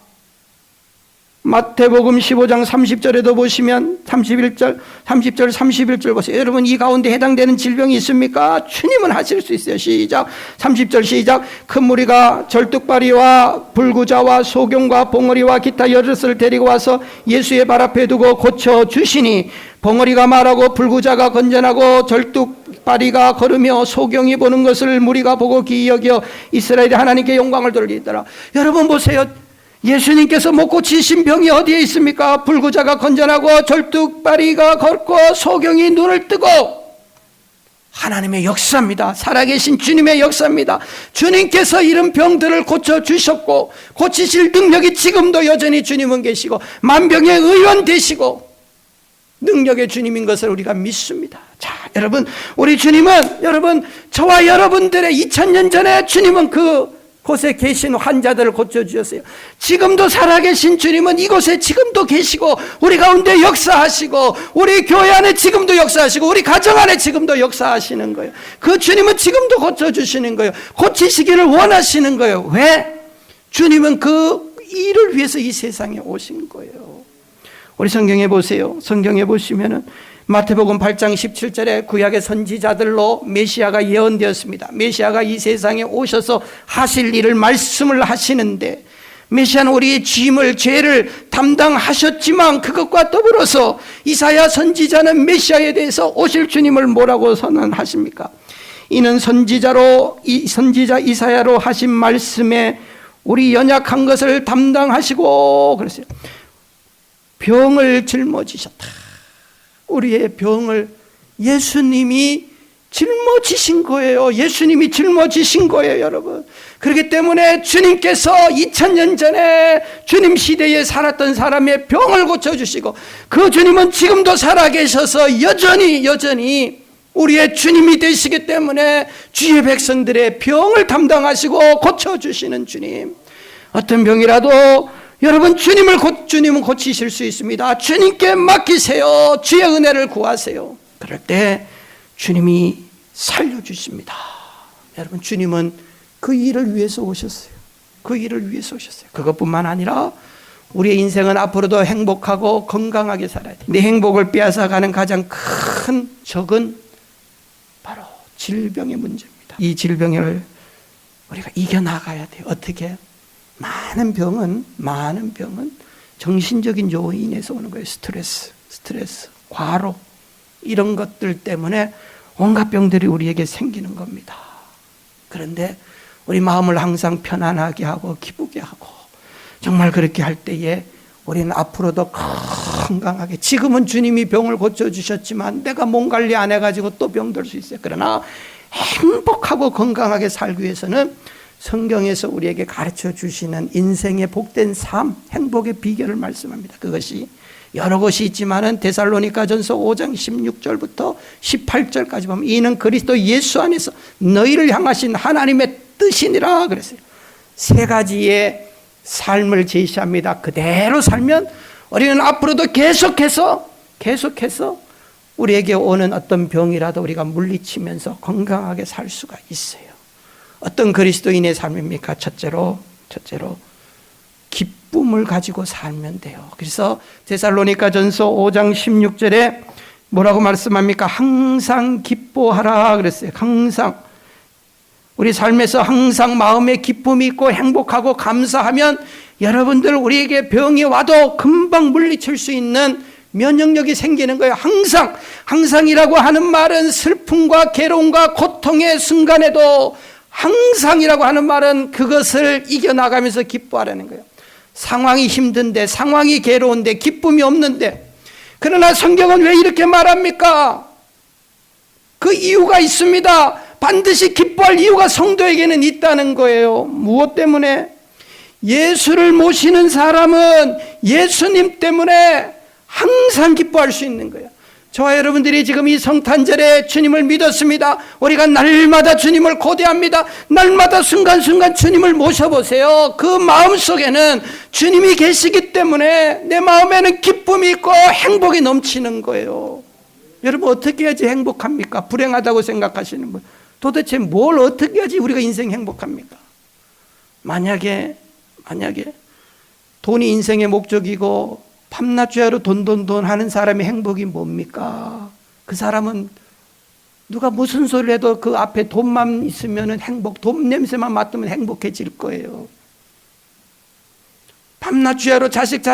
마태복음 15장 30절에도 보시면 30절 31절 보세요. 여러분 이 가운데 해당되는 질병이 있습니까? 주님은 하실 수 있어요. 시작. 30절 시작. 큰 무리가 절뚝발이와 불구자와 소경과 봉어리와 기타 여럿을 데리고 와서 예수의 발 앞에 두고 고쳐주시니 봉어리가 말하고 불구자가 건전하고 절뚝발이가 걸으며 소경이 보는 것을 무리가 보고 기이 여겨 이스라엘의 하나님께 영광을 돌리더라. 여러분 보세요. 예수님께서 못 고치신 병이 어디에 있습니까? 불구자가 건전하고 절뚝발이가 걷고 소경이 눈을 뜨고. 하나님의 역사입니다. 살아계신 주님의 역사입니다. 주님께서 이런 병들을 고쳐주셨고 고치실 능력이 지금도 여전히 주님은 계시고 만병의 의원 되시고 능력의 주님인 것을 우리가 믿습니다. 자, 여러분 우리 주님은 여러분 저와 여러분들의 2000년 전에 주님은 곳에 계신 환자들을 고쳐주셨어요. 지금도 살아계신 주님은 이곳에 지금도 계시고 우리 가운데 역사하시고 우리 교회 안에 지금도 역사하시고 우리 가정 안에 지금도 역사하시는 거예요. 그 주님은 지금도 고쳐주시는 거예요. 고치시기를 원하시는 거예요. 왜? 주님은 그 일을 위해서 이 세상에 오신 거예요. 우리 성경에 보세요. 성경에 보시면은 마태복음 8장 17절에 구약의 선지자들로 메시아가 예언되었습니다. 메시아가 이 세상에 오셔서 하실 일을 말씀을 하시는데 메시아는 우리의 짐을 죄를 담당하셨지만 그것과 더불어서 이사야 선지자는 메시아에 대해서 오실 주님을 뭐라고 선언하십니까? 이는 선지자 이사야로 하신 말씀에 우리 연약한 것을 담당하시고 그랬어요. 병을 짊어지셨다. 우리의 병을 예수님이 짊어지신 거예요. 예수님이 짊어지신 거예요, 여러분. 그렇기 때문에 주님께서 2000년 전에 주님 시대에 살았던 사람의 병을 고쳐주시고 그 주님은 지금도 살아계셔서 여전히 우리의 주님이 되시기 때문에 주의 백성들의 병을 담당하시고 고쳐주시는 주님. 어떤 병이라도 여러분 주님은 고치실 수 있습니다. 주님께 맡기세요. 주의 은혜를 구하세요. 그럴 때 주님이 살려주십니다. 여러분 주님은 그 일을 위해서 오셨어요. 그 일을 위해서 오셨어요. 그것뿐만 아니라 우리의 인생은 앞으로도 행복하고 건강하게 살아야 돼요. 내 행복을 빼앗아가는 가장 큰 적은 바로 질병의 문제입니다. 이 질병을 우리가 이겨나가야 돼요. 어떻게? 많은 병은 정신적인 요인에서 오는 거예요. 스트레스, 과로 이런 것들 때문에 온갖 병들이 우리에게 생기는 겁니다. 그런데 우리 마음을 항상 편안하게 하고 기쁘게 하고 정말 그렇게 할 때에 우리는 앞으로도 건강하게 지금은 주님이 병을 고쳐주셨지만 내가 몸 관리 안 해가지고 또 병들 수 있어요. 그러나 행복하고 건강하게 살기 위해서는 성경에서 우리에게 가르쳐 주시는 인생의 복된 삶, 행복의 비결을 말씀합니다. 그것이 여러 것이 있지만은 데살로니가전서 5장 16절부터 18절까지 보면 이는 그리스도 예수 안에서 너희를 향하신 하나님의 뜻이니라 그랬어요. 세 가지의 삶을 제시합니다. 그대로 살면 우리는 앞으로도 계속해서 우리에게 오는 어떤 병이라도 우리가 물리치면서 건강하게 살 수가 있어요. 어떤 그리스도인의 삶입니까? 첫째로 기쁨을 가지고 살면 돼요. 그래서 데살로니가전서 5장 16절에 뭐라고 말씀합니까? 항상 기뻐하라 그랬어요. 항상. 우리 삶에서 항상 마음에 기쁨이 있고 행복하고 감사하면 여러분들 우리에게 병이 와도 금방 물리칠 수 있는 면역력이 생기는 거예요. 항상이라고 하는 말은 슬픔과 괴로움과 고통의 순간에도 항상이라고 하는 말은 그것을 이겨나가면서 기뻐하라는 거예요. 상황이 힘든데, 상황이 괴로운데, 기쁨이 없는데, 그러나 성경은 왜 이렇게 말합니까? 그 이유가 있습니다. 반드시 기뻐할 이유가 성도에게는 있다는 거예요. 무엇 때문에? 예수를 모시는 사람은 예수님 때문에 항상 기뻐할 수 있는 거예요. 저와 여러분들이 지금 이 성탄절에 주님을 믿었습니다. 우리가 날마다 주님을 고대합니다. 날마다 순간순간 주님을 모셔보세요. 그 마음속에는 주님이 계시기 때문에 내 마음에는 기쁨이 있고 행복이 넘치는 거예요. 여러분 어떻게 해야지 행복합니까? 불행하다고 생각하시는 분, 도대체 뭘 어떻게 해야지 우리가 인생 행복합니까? 만약에 돈이 인생의 목적이고 밤낮 죄로 돈 하는 사람의 행복이 뭡니까? 그 사람은 누가 무슨 소리를 해도 그 앞에 돈만 있으면 돈 냄새만 맡으면 행복해질 거예요. 밤낮 죄로 자식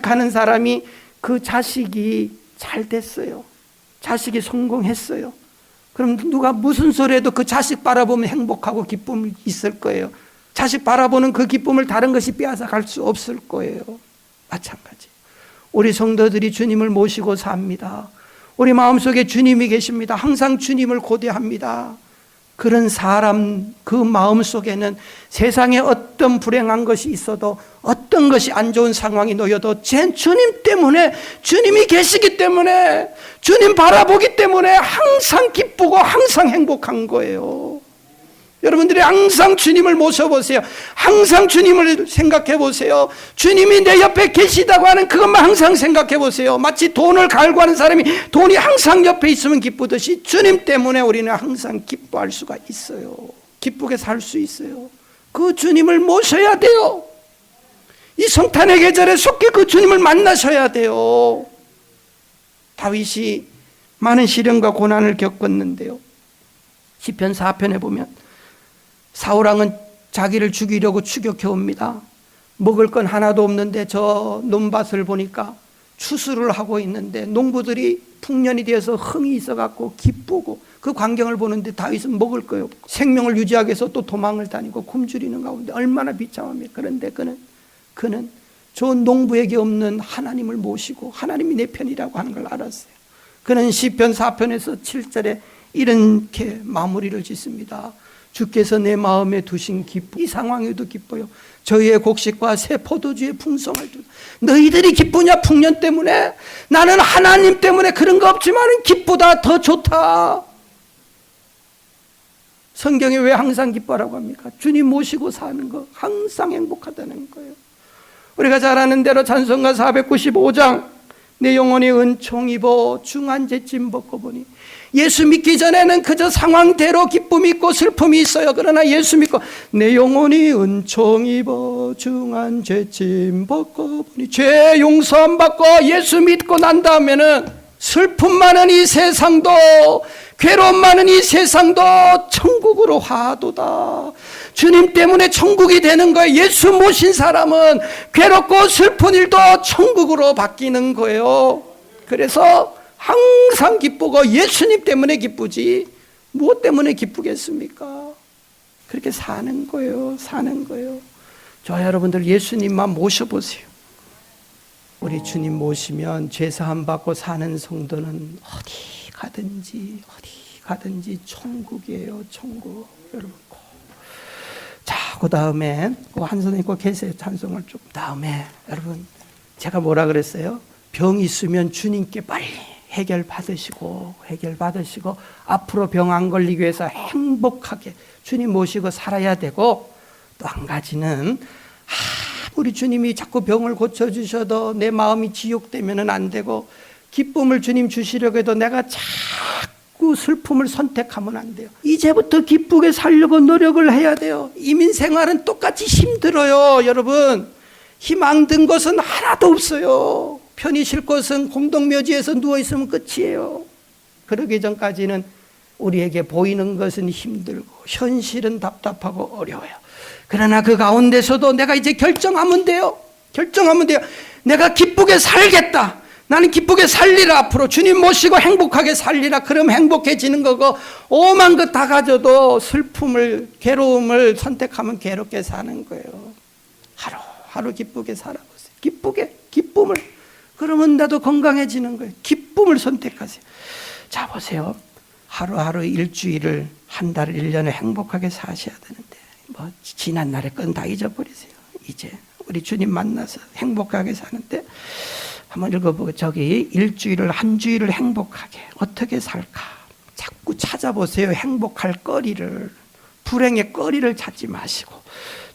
하는 사람이 그 자식이 잘 됐어요. 자식이 성공했어요. 그럼 누가 무슨 소리 해도 그 자식 바라보면 행복하고 기쁨이 있을 거예요. 자식 바라보는 그 기쁨을 다른 것이 빼앗아 갈 수 없을 거예요. 마찬가지. 우리 성도들이 주님을 모시고 삽니다. 우리 마음속에 주님이 계십니다. 항상 주님을 고대합니다. 그런 사람 그 마음속에는 세상에 어떤 불행한 것이 있어도 어떤 것이 안 좋은 상황이 놓여도 주님 때문에, 주님이 계시기 때문에, 주님 바라보기 때문에 항상 기쁘고 항상 행복한 거예요. 여러분들이 항상 주님을 모셔보세요. 항상 주님을 생각해 보세요. 주님이 내 옆에 계시다고 하는 그것만 항상 생각해 보세요. 마치 돈을 갈구하는 사람이 돈이 항상 옆에 있으면 기쁘듯이 주님 때문에 우리는 항상 기뻐할 수가 있어요. 기쁘게 살 수 있어요. 그 주님을 모셔야 돼요. 이 성탄의 계절에 속히 그 주님을 만나셔야 돼요. 다윗이 많은 시련과 고난을 겪었는데요. 시편 4편에 보면 사울왕은 자기를 죽이려고 추격해 옵니다. 먹을 건 하나도 없는데 저 논밭을 보니까 추수를 하고 있는데 농부들이 풍년이 되어서 흥이 있어갖고 기쁘고 그 광경을 보는데 다윗은 먹을 거예요. 생명을 유지하기 위해서 또 도망을 다니고 굶주리는 가운데 얼마나 비참합니까? 그런데 그는 좋은 농부에게 없는 하나님을 모시고 하나님이 내 편이라고 하는 걸 알았어요. 그는 시편 4편에서 7절에 이렇게 마무리를 짓습니다. 주께서 내 마음에 두신 기쁨, 이 상황에도 기뻐요. 저희의 곡식과 새 포도주의 풍성할 줄. 너희들이 기쁘냐? 풍년 때문에? 나는 하나님 때문에 그런 거 없지만 기쁘다, 더 좋다. 성경에 왜 항상 기뻐라고 합니까? 주님 모시고 사는 거 항상 행복하다는 거예요. 우리가 잘 아는 대로 찬송가 495장 내 영혼이 은총 입어 중한 죄짐 벗고 보니, 예수 믿기 전에는 그저 상황대로 기쁨이 있고 슬픔이 있어요. 그러나 예수 믿고 내 영혼이 은총 입어 중한 죄짐 벗고 보니, 죄 용서함 받고 예수 믿고 난 다음에는 슬픔 많은 이 세상도, 괴로움 많은 이 세상도 천국으로 화도다. 주님 때문에 천국이 되는 거예요. 예수 모신 사람은 괴롭고 슬픈 일도 천국으로 바뀌는 거예요. 그래서 항상 기쁘고 예수님 때문에 기쁘지 무엇 때문에 기쁘겠습니까? 그렇게 사는 거예요. 저 여러분들 예수님만 모셔보세요. 우리 주님 모시면 죄사함 받고 사는 성도는 어디 가든지 천국이에요. 천국. 여러분. 자, 그 다음에 한 손에 있고 계세요. 찬송을 좀. 다음에 여러분 제가 뭐라 그랬어요? 병 있으면 주님께 빨리 해결 받으시고 앞으로 병 안 걸리기 위해서 행복하게 주님 모시고 살아야 되고, 또 한 가지는 우리 주님이 자꾸 병을 고쳐주셔도 내 마음이 지옥되면 안 되고, 기쁨을 주님 주시려고 해도 내가 자꾸 자꾸 슬픔을 선택하면 안 돼요. 이제부터 기쁘게 살려고 노력을 해야 돼요. 이민 생활은 똑같이 힘들어요, 여러분. 희망 든 것은 하나도 없어요. 편히 쉴 곳은 공동묘지에서 누워있으면 끝이에요. 그러기 전까지는 우리에게 보이는 것은 힘들고 현실은 답답하고 어려워요. 그러나 그 가운데서도 내가 이제 결정하면 돼요. 결정하면 돼요. 내가 기쁘게 살겠다. 나는 기쁘게 살리라. 앞으로 주님 모시고 행복하게 살리라. 그럼 행복해지는 거고, 오만 것 다 가져도 슬픔을, 괴로움을 선택하면 괴롭게 사는 거예요. 하루 기쁘게 살아보세요. 기쁘게, 기쁨을. 그러면 나도 건강해지는 거예요. 기쁨을 선택하세요. 자, 보세요. 하루하루 일주일을, 한 달을, 1년을 행복하게 사셔야 되는데, 뭐 지난 날의 건 다 잊어버리세요. 이제 우리 주님 만나서 행복하게 사는데 한번 읽어보고, 저기 일주일을, 한 주일을 행복하게 어떻게 살까? 자꾸 찾아보세요. 행복할 거리를. 불행의 거리를 찾지 마시고.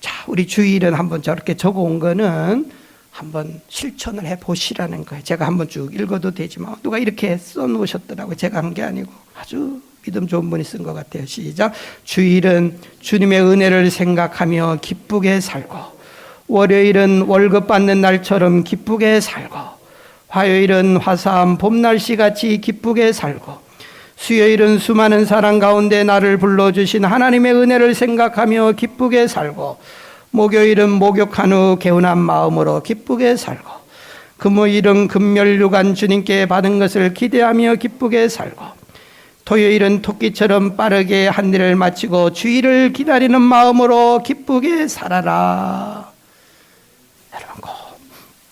자, 우리 주일은 한번 저렇게 적어온 거는 한번 실천을 해보시라는 거예요. 제가 한번 쭉 읽어도 되지만 누가 이렇게 써놓으셨더라고요. 제가 한 게 아니고 아주 믿음 좋은 분이 쓴 것 같아요. 시작. 주일은 주님의 은혜를 생각하며 기쁘게 살고, 월요일은 월급 받는 날처럼 기쁘게 살고, 화요일은 화사한 봄날씨같이 기쁘게 살고, 수요일은 수많은 사랑 가운데 나를 불러주신 하나님의 은혜를 생각하며 기쁘게 살고, 목요일은 목욕한 후 개운한 마음으로 기쁘게 살고, 금요일은 금멸류관 주님께 받은 것을 기대하며 기쁘게 살고, 토요일은 토끼처럼 빠르게 한 일을 마치고 주일을 기다리는 마음으로 기쁘게 살아라. 여러분,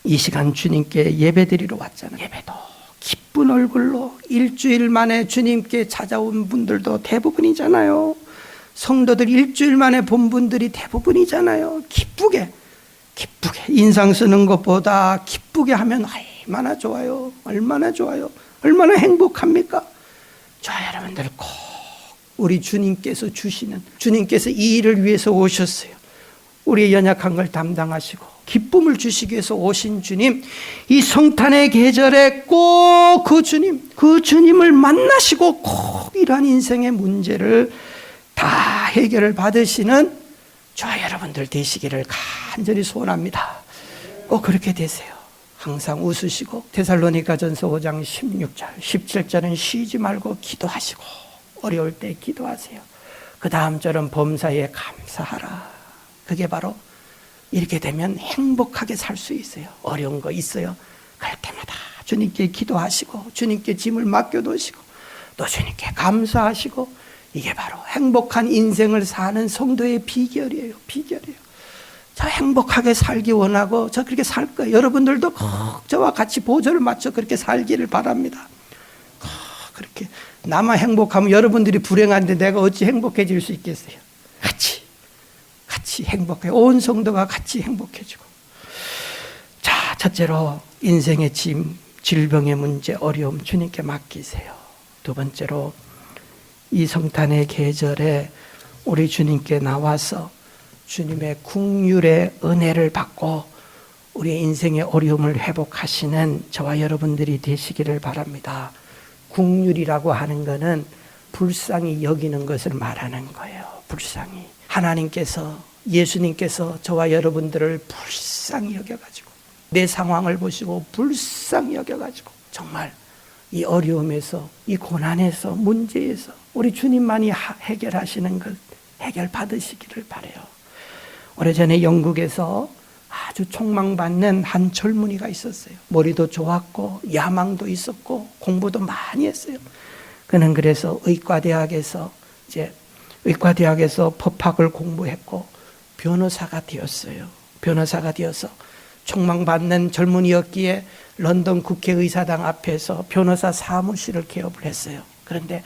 이 시간 주님께 예배드리러 왔잖아요. 예배도 기쁜 얼굴로 일주일 만에 주님께 찾아온 분들도 대부분이잖아요. 성도들 일주일 만에 본 분들이 대부분이잖아요. 기쁘게 인상 쓰는 것보다 기쁘게 하면 얼마나 좋아요. 얼마나 좋아요. 얼마나 행복합니까? 저 여러분들 꼭 우리 주님께서 주시는, 주님께서 이 일을 위해서 오셨어요. 우리의 연약한 걸 담당하시고 기쁨을 주시기 위해서 오신 주님, 이 성탄의 계절에 꼭 그 주님을 만나시고 꼭 이러한 인생의 문제를 다 해결을 받으시는 저와 여러분들 되시기를 간절히 소원합니다. 꼭 그렇게 되세요. 항상 웃으시고, 데살로니가전서 5장 16절 17절은 쉬지 말고 기도하시고, 어려울 때 기도하세요. 그 다음 절은 범사에 감사하라. 그게 바로 이렇게 되면 행복하게 살 수 있어요. 어려운 거 있어요, 그럴 때마다 주님께 기도하시고, 주님께 짐을 맡겨두시고, 또 주님께 감사하시고, 이게 바로 행복한 인생을 사는 성도의 비결이에요. 저 행복하게 살기 원하고 저 그렇게 살 거예요. 여러분들도 꼭 저와 같이 보조를 맞춰 그렇게 살기를 바랍니다. 그렇게 나만 행복하면 여러분들이 불행한데 내가 어찌 행복해질 수 있겠어요? 같이 행복해. 온 성도가 같이 행복해지고. 자, 첫째로 인생의 짐, 질병의 문제, 어려움 주님께 맡기세요. 두 번째로 이 성탄의 계절에 우리 주님께 나와서 주님의 긍휼의 은혜를 받고 우리의 인생의 어려움을 회복하시는 저와 여러분들이 되시기를 바랍니다. 긍휼이라고 하는 것은 불쌍히 여기는 것을 말하는 거예요. 불쌍히. 하나님께서, 예수님께서 저와 여러분들을 불쌍히 여겨가지고, 내 상황을 보시고 불쌍히 여겨가지고, 정말 이 어려움에서, 이 고난에서, 문제에서 우리 주님만이 해결하시는 것 해결 받으시기를 바라요. 오래전에 영국에서 아주 촉망받는 한 젊은이가 있었어요. 머리도 좋았고 야망도 있었고 공부도 많이 했어요. 그는 그래서 의과대학에서 법학을 공부했고 변호사가 되었어요. 변호사가 되어서 촉망받는 젊은이였기에 런던 국회의사당 앞에서 변호사 사무실을 개업을 했어요. 그런데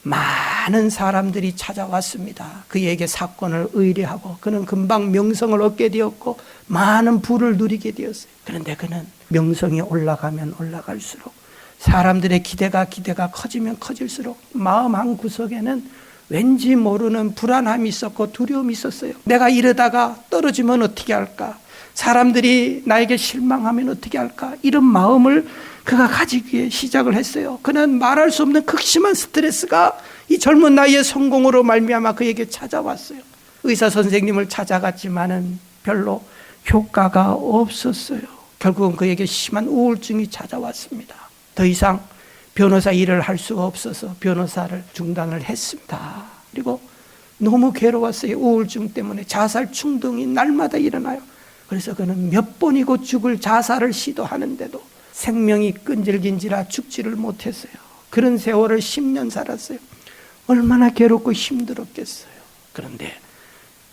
많은 사람들이 찾아왔습니다. 그에게 사건을 의뢰하고 그는 금방 명성을 얻게 되었고 많은 부를 누리게 되었어요. 그런데 그는 명성이 올라가면 올라갈수록, 사람들의 기대가 커지면 커질수록 마음 한 구석에는 왠지 모르는 불안함이 있었고 두려움이 있었어요. 내가 이러다가 떨어지면 어떻게 할까? 사람들이 나에게 실망하면 어떻게 할까? 이런 마음을 그가 가지기에 시작을 했어요. 그는 말할 수 없는 극심한 스트레스가 이 젊은 나이에 성공으로 말미암아 그에게 찾아왔어요. 의사 선생님을 찾아갔지만은 별로 효과가 없었어요. 결국은 그에게 심한 우울증이 찾아왔습니다. 더 이상 변호사 일을 할 수가 없어서 변호사를 중단을 했습니다. 그리고 너무 괴로웠어요. 우울증 때문에 자살 충동이 날마다 일어나요. 그래서 그는 몇 번이고 죽을 자살을 시도하는데도 생명이 끈질긴지라 죽지를 못했어요. 그런 세월을 10년 살았어요. 얼마나 괴롭고 힘들었겠어요. 그런데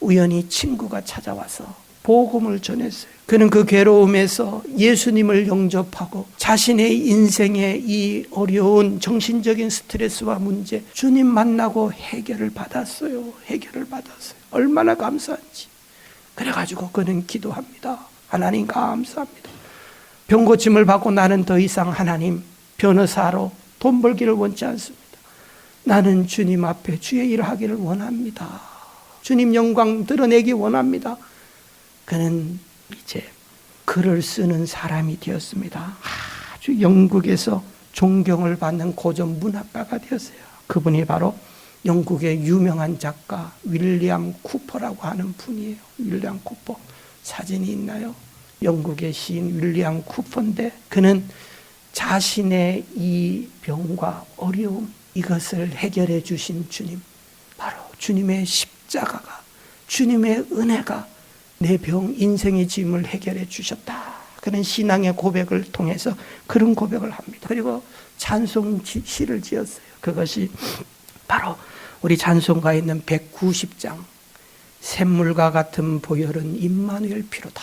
우연히 친구가 찾아와서 복음을 전했어요. 그는 그 괴로움에서 예수님을 영접하고 자신의 인생의 이 어려운 정신적인 스트레스와 문제 주님 만나고 해결을 받았어요. 얼마나 감사한지. 그래가지고 그는 기도합니다. 하나님 감사합니다. 병 고침을 받고 나는 더 이상 하나님 변호사로 돈 벌기를 원치 않습니다. 나는 주님 앞에 주의 일을 하기를 원합니다. 주님 영광 드러내기 원합니다. 그는 이제 글을 쓰는 사람이 되었습니다. 아주 영국에서 존경을 받는 고전 문학가가 되었어요. 그분이 바로 영국의 유명한 작가 윌리엄 쿠퍼라고 하는 분이에요. 윌리엄 쿠퍼 사진이 있나요? 영국의 시인 윌리엄 쿠퍼인데 그는 자신의 이 병과 어려움 이것을 해결해 주신 주님, 바로 주님의 십자가가, 주님의 은혜가 내 병 인생의 짐을 해결해 주셨다. 그런 신앙의 고백을 통해서 그런 고백을 합니다. 그리고 찬송 시를 지었어요. 그것이 바로 우리 찬송가에 있는 190장 샘물과 같은 보혈은 임마누엘 피로다.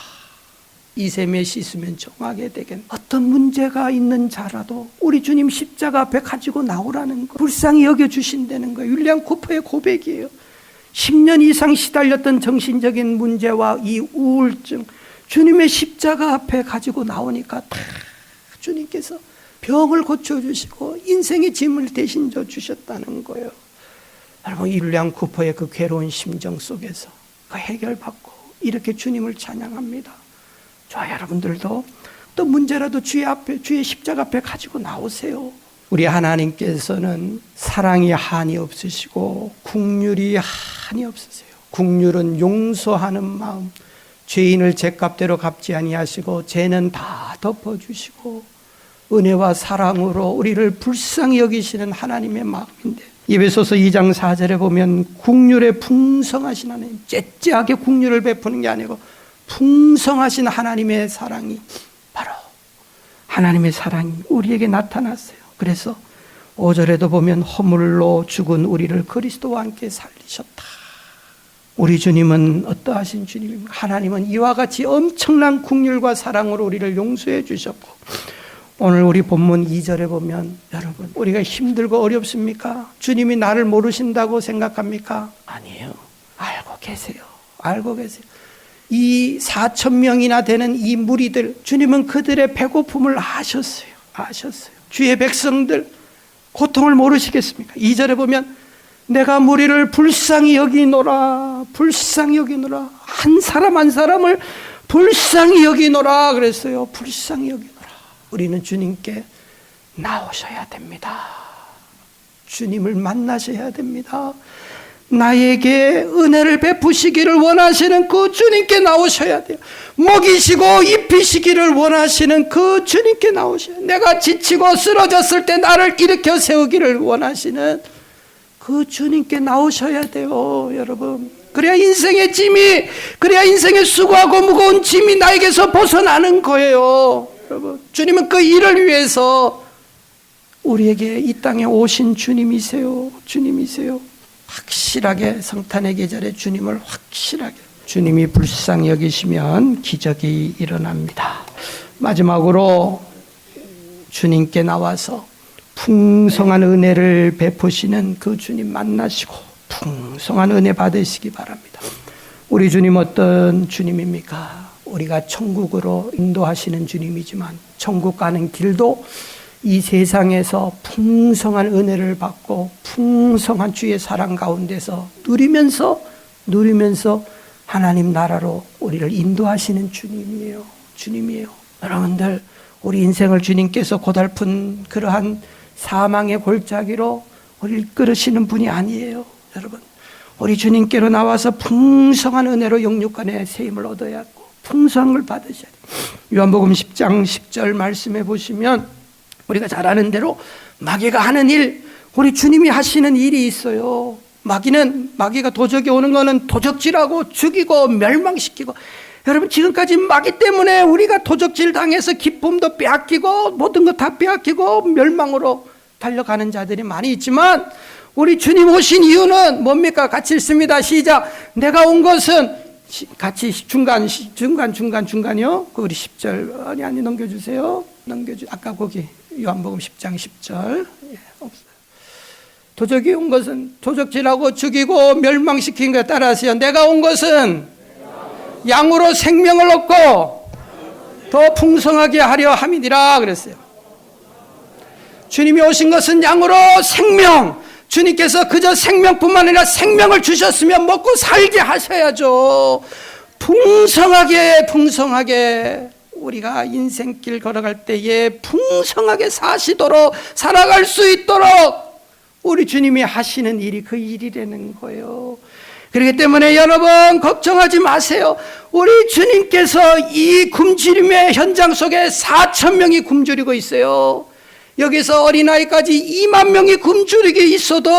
이샘에 씻으면 정하게 되겠네. 어떤 문제가 있는 자라도 우리 주님 십자가 앞에 가지고 나오라는 거, 불쌍히 여겨주신다는 거예요. 윌리엄 쿠퍼의 고백이에요. 10년 이상 시달렸던 정신적인 문제와 이 우울증, 주님의 십자가 앞에 가지고 나오니까 다 주님께서 병을 고쳐주시고 인생의 짐을 대신 져 주셨다는 거예요. 여러분, 윌리엄 쿠퍼의 그 괴로운 심정 속에서 그 해결받고 이렇게 주님을 찬양합니다. 저와 여러분들도 또 문제라도 주의 앞에, 주의 십자가 앞에 가지고 나오세요. 우리 하나님께서는 사랑이 한이 없으시고 긍휼이 한이 없으세요. 긍휼은 용서하는 마음, 죄인을 죄값대로 갚지 아니하시고 죄는 다 덮어주시고 은혜와 사랑으로 우리를 불쌍히 여기시는 하나님의 마음인데, 에베소서 2장 4절에 보면 긍휼에 풍성하신 하나님, 째째하게 긍휼을 베푸는 게 아니고 풍성하신 하나님의 사랑이, 바로 하나님의 사랑이 우리에게 나타났어요. 그래서 5절에도 보면 허물로 죽은 우리를 그리스도와 함께 살리셨다. 우리 주님은 어떠하신 주님입니까? 하나님은 이와 같이 엄청난 긍휼과 사랑으로 우리를 용서해 주셨고, 오늘 우리 본문 2절에 보면, 여러분, 우리가 힘들고 어렵습니까? 주님이 나를 모르신다고 생각합니까? 아니에요. 알고 계세요. 알고 계세요. 이 4,000명이나 되는 이 무리들, 주님은 그들의 배고픔을 아셨어요. 주의 백성들 고통을 모르시겠습니까? 2절에 보면 내가 무리를 불쌍히 여기노라, 불쌍히 여기노라, 한 사람 한 사람을 불쌍히 여기노라 그랬어요. 불쌍히 여기노라. 우리는 주님께 나오셔야 됩니다. 주님을 만나셔야 됩니다. 나에게 은혜를 베푸시기를 원하시는 그 주님께 나오셔야 돼요. 먹이시고 입히시기를 원하시는 그 주님께 나오셔야 돼요. 내가 지치고 쓰러졌을 때 나를 일으켜 세우기를 원하시는 그 주님께 나오셔야 돼요, 여러분. 그래야 인생의 짐이, 그래야 인생의 수고하고 무거운 짐이 나에게서 벗어나는 거예요, 여러분. 주님은 그 일을 위해서 우리에게 이 땅에 오신 주님이세요. 확실하게 성탄의 계절에 주님을 확실하게, 주님이 불쌍히 여기시면 기적이 일어납니다. 마지막으로 주님께 나와서 풍성한 은혜를 베푸시는 그 주님 만나시고 풍성한 은혜 받으시기 바랍니다. 우리 주님 어떤 주님입니까? 우리가 천국으로 인도하시는 주님이지만 천국 가는 길도 이 세상에서 풍성한 은혜를 받고 풍성한 주의 사랑 가운데서 누리면서 하나님 나라로 우리를 인도하시는 주님이에요. 여러분들, 우리 인생을 주님께서 고달픈 그러한 사망의 골짜기로 우리를 이끌으시는 분이 아니에요. 여러분, 우리 주님께로 나와서 풍성한 은혜로 영육간의 세임을 얻어야 하고 풍성한 걸 받으셔야 돼요. 요한복음 10장 10절 말씀해 보시면 우리가 잘 아는 대로 마귀가 하는 일, 우리 주님이 하시는 일이 있어요. 마귀가 도적이 오는 거는 도적질하고 죽이고 멸망시키고, 여러분 지금까지 마귀 때문에 우리가 도적질 당해서 기쁨도 빼앗기고 모든 것 다 빼앗기고 멸망으로 달려가는 자들이 많이 있지만, 우리 주님 오신 이유는 뭡니까? 같이 읽습니다. 시작. 내가 온 것은, 같이 중간이요. 그 우리 10절 아니 넘겨주세요. 아까 거기 요한복음 10장 10절. 예, 없어요. 도적이 온 것은 도적질하고 죽이고 멸망시킨 것에 따라서요. 내가 온 것은 양으로 생명을 얻고 더 풍성하게 하려 함이니라 그랬어요. 주님이 오신 것은 양으로 생명, 주님께서 그저 생명뿐만 아니라 생명을 주셨으면 먹고 살게 하셔야죠. 풍성하게 우리가 인생길 걸어갈 때에 풍성하게 사시도록 살아갈 수 있도록 우리 주님이 하시는 일이 그 일이라는 거예요. 그렇기 때문에 여러분 걱정하지 마세요. 우리 주님께서 이 굶주림의 현장 속에 4,000명이 굶주리고 있어요. 여기서 어린아이까지 2만 명이 굶주리게 있어도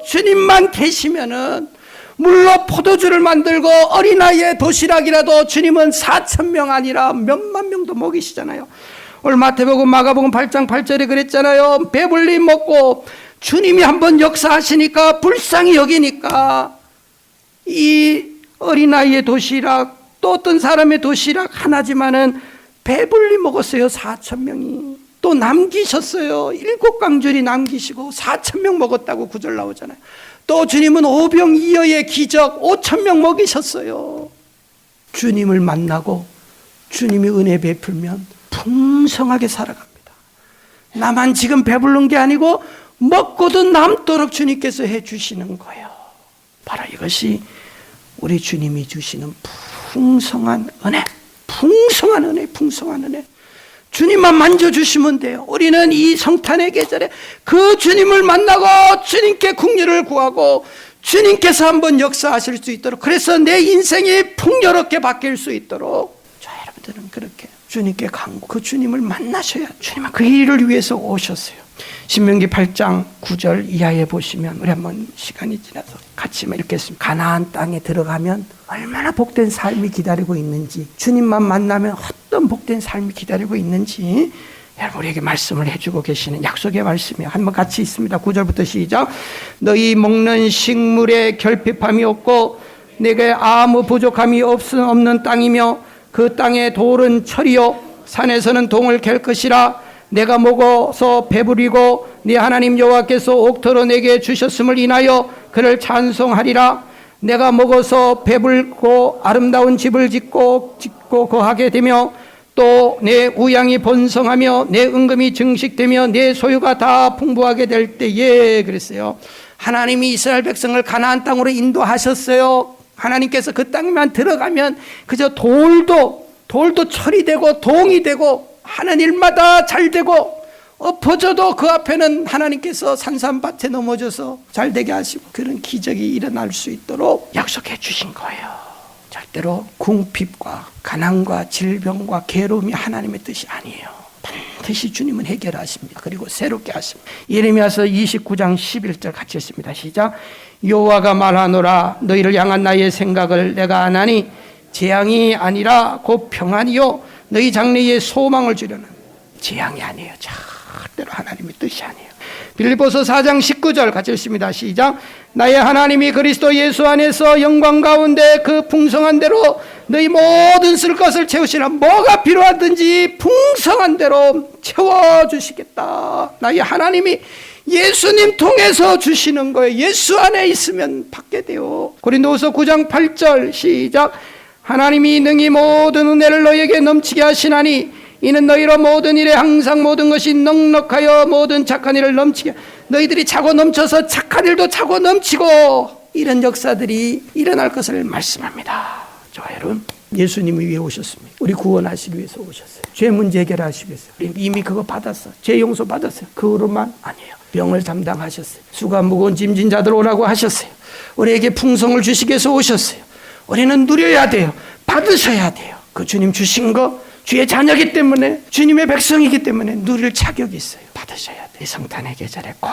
주님만 계시면은 물로 포도주를 만들고 어린아이의 도시락이라도 주님은 4,000명 아니라 몇만 명도 먹이시잖아요. 오늘 마태복음 마가복음 8장 8절에 그랬잖아요. 배불리 먹고 주님이 한번 역사하시니까 불쌍히 여기니까 이 어린아이의 도시락 또 어떤 사람의 도시락 하나지만은 배불리 먹었어요. 4,000명이. 또 남기셨어요. 7강줄이 남기시고 4,000명 먹었다고 구절 나오잖아요. 또 주님은 오병이어의 기적 5,000명 먹이셨어요. 주님을 만나고 주님이 은혜 베풀면 풍성하게 살아갑니다. 나만 지금 배부른 게 아니고 먹고도 남도록 주님께서 해주시는 거예요. 바로 이것이 우리 주님이 주시는 풍성한 은혜. 주님만 만져주시면 돼요. 우리는 이 성탄의 계절에 그 주님을 만나고 주님께 국리를 구하고 주님께서 한번 역사하실 수 있도록, 그래서 내 인생이 풍요롭게 바뀔 수 있도록 저 여러분들은 그렇게 주님께 간구, 그 주님을 만나셔야, 주님은 그 일을 위해서 오셨어요. 신명기 8장 9절 이하에 보시면 우리 한번 시간이 지나서 같이 읽겠습니다. 가나안 땅에 들어가면 얼마나 복된 삶이 기다리고 있는지, 주님만 만나면 어떤 복된 삶이 기다리고 있는지 여러분 우리에게 말씀을 해주고 계시는 약속의 말씀이에요. 한번 같이 있습니다. 9절부터 시작. 너희 먹는 식물에 결핍함이 없고 내게 아무 부족함이 없는 땅이며 그 땅의 돌은 철이요 산에서는 동을 갤 것이라. 내가 먹어서 배부리고 네 하나님 여호와께서 옥토로 내게 주셨음을 인하여 그를 찬송하리라. 내가 먹어서 배불고 아름다운 집을 짓고 거하게 되며 또 내 우양이 번성하며 내 은금이 증식되며 내 소유가 다 풍부하게 될 때에 그랬어요. 하나님이 이스라엘 백성을 가나안 땅으로 인도하셨어요. 하나님께서 그 땅만 들어가면 그저 돌도 철이 되고 동이 되고 하는 일마다 잘 되고, 엎어져도 그 앞에는 하나님께서 산산밭에 넘어져서 잘 되게 하시고 그런 기적이 일어날 수 있도록 약속해 주신 거예요. 절대로 궁핍과 가난과 질병과 괴로움이 하나님의 뜻이 아니에요. 반드시 주님은 해결하십니다. 그리고 새롭게 하십니다. 예레미야서 29장 11절 같이 읽습니다. 시작. 여호와가 말하노라. 너희를 향한 나의 생각을 내가 아나니 재앙이 아니라 곧 평안이요 너희 장래에 소망을 주려는, 재앙이 아니에요. 절대로 하나님의 뜻이 아니에요. 빌립보서 4장 19절 같이 읽습니다. 시작. 나의 하나님이 그리스도 예수 안에서 영광 가운데 그 풍성한 대로 너희 모든 쓸 것을 채우시라. 뭐가 필요하든지 풍성한 대로 채워주시겠다. 나의 하나님이 예수님 통해서 주시는 거예요. 예수 안에 있으면 받게 돼요. 고린도후서 9장 8절 시작. 하나님이 능히 모든 은혜를 너희에게 넘치게 하시나니 이는 너희로 모든 일에 항상 모든 것이 넉넉하여 모든 착한 일을 넘치게, 너희들이 차고 넘쳐서 착한 일도 차고 넘치고 이런 역사들이 일어날 것을 말씀합니다. 저 여러분 예수님이 왜 오셨습니까? 우리 구원하시기 위해서 오셨어요. 죄 문제 해결하시기 위해서. 이미 그거 받았어. 죄 용서 받았어요. 그거로만 아니에요. 병을 담당하셨어요. 수가 무거운 짐진 자들 오라고 하셨어요. 우리에게 풍성을 주시기 위해서 오셨어요. 우리는 누려야 돼요. 받으셔야 돼요. 그 주님 주신 거 주의 자녀이기 때문에, 주님의 백성이기 때문에 누릴 자격이 있어요. 받으셔야 돼요. 이 성탄의 계절에 꼭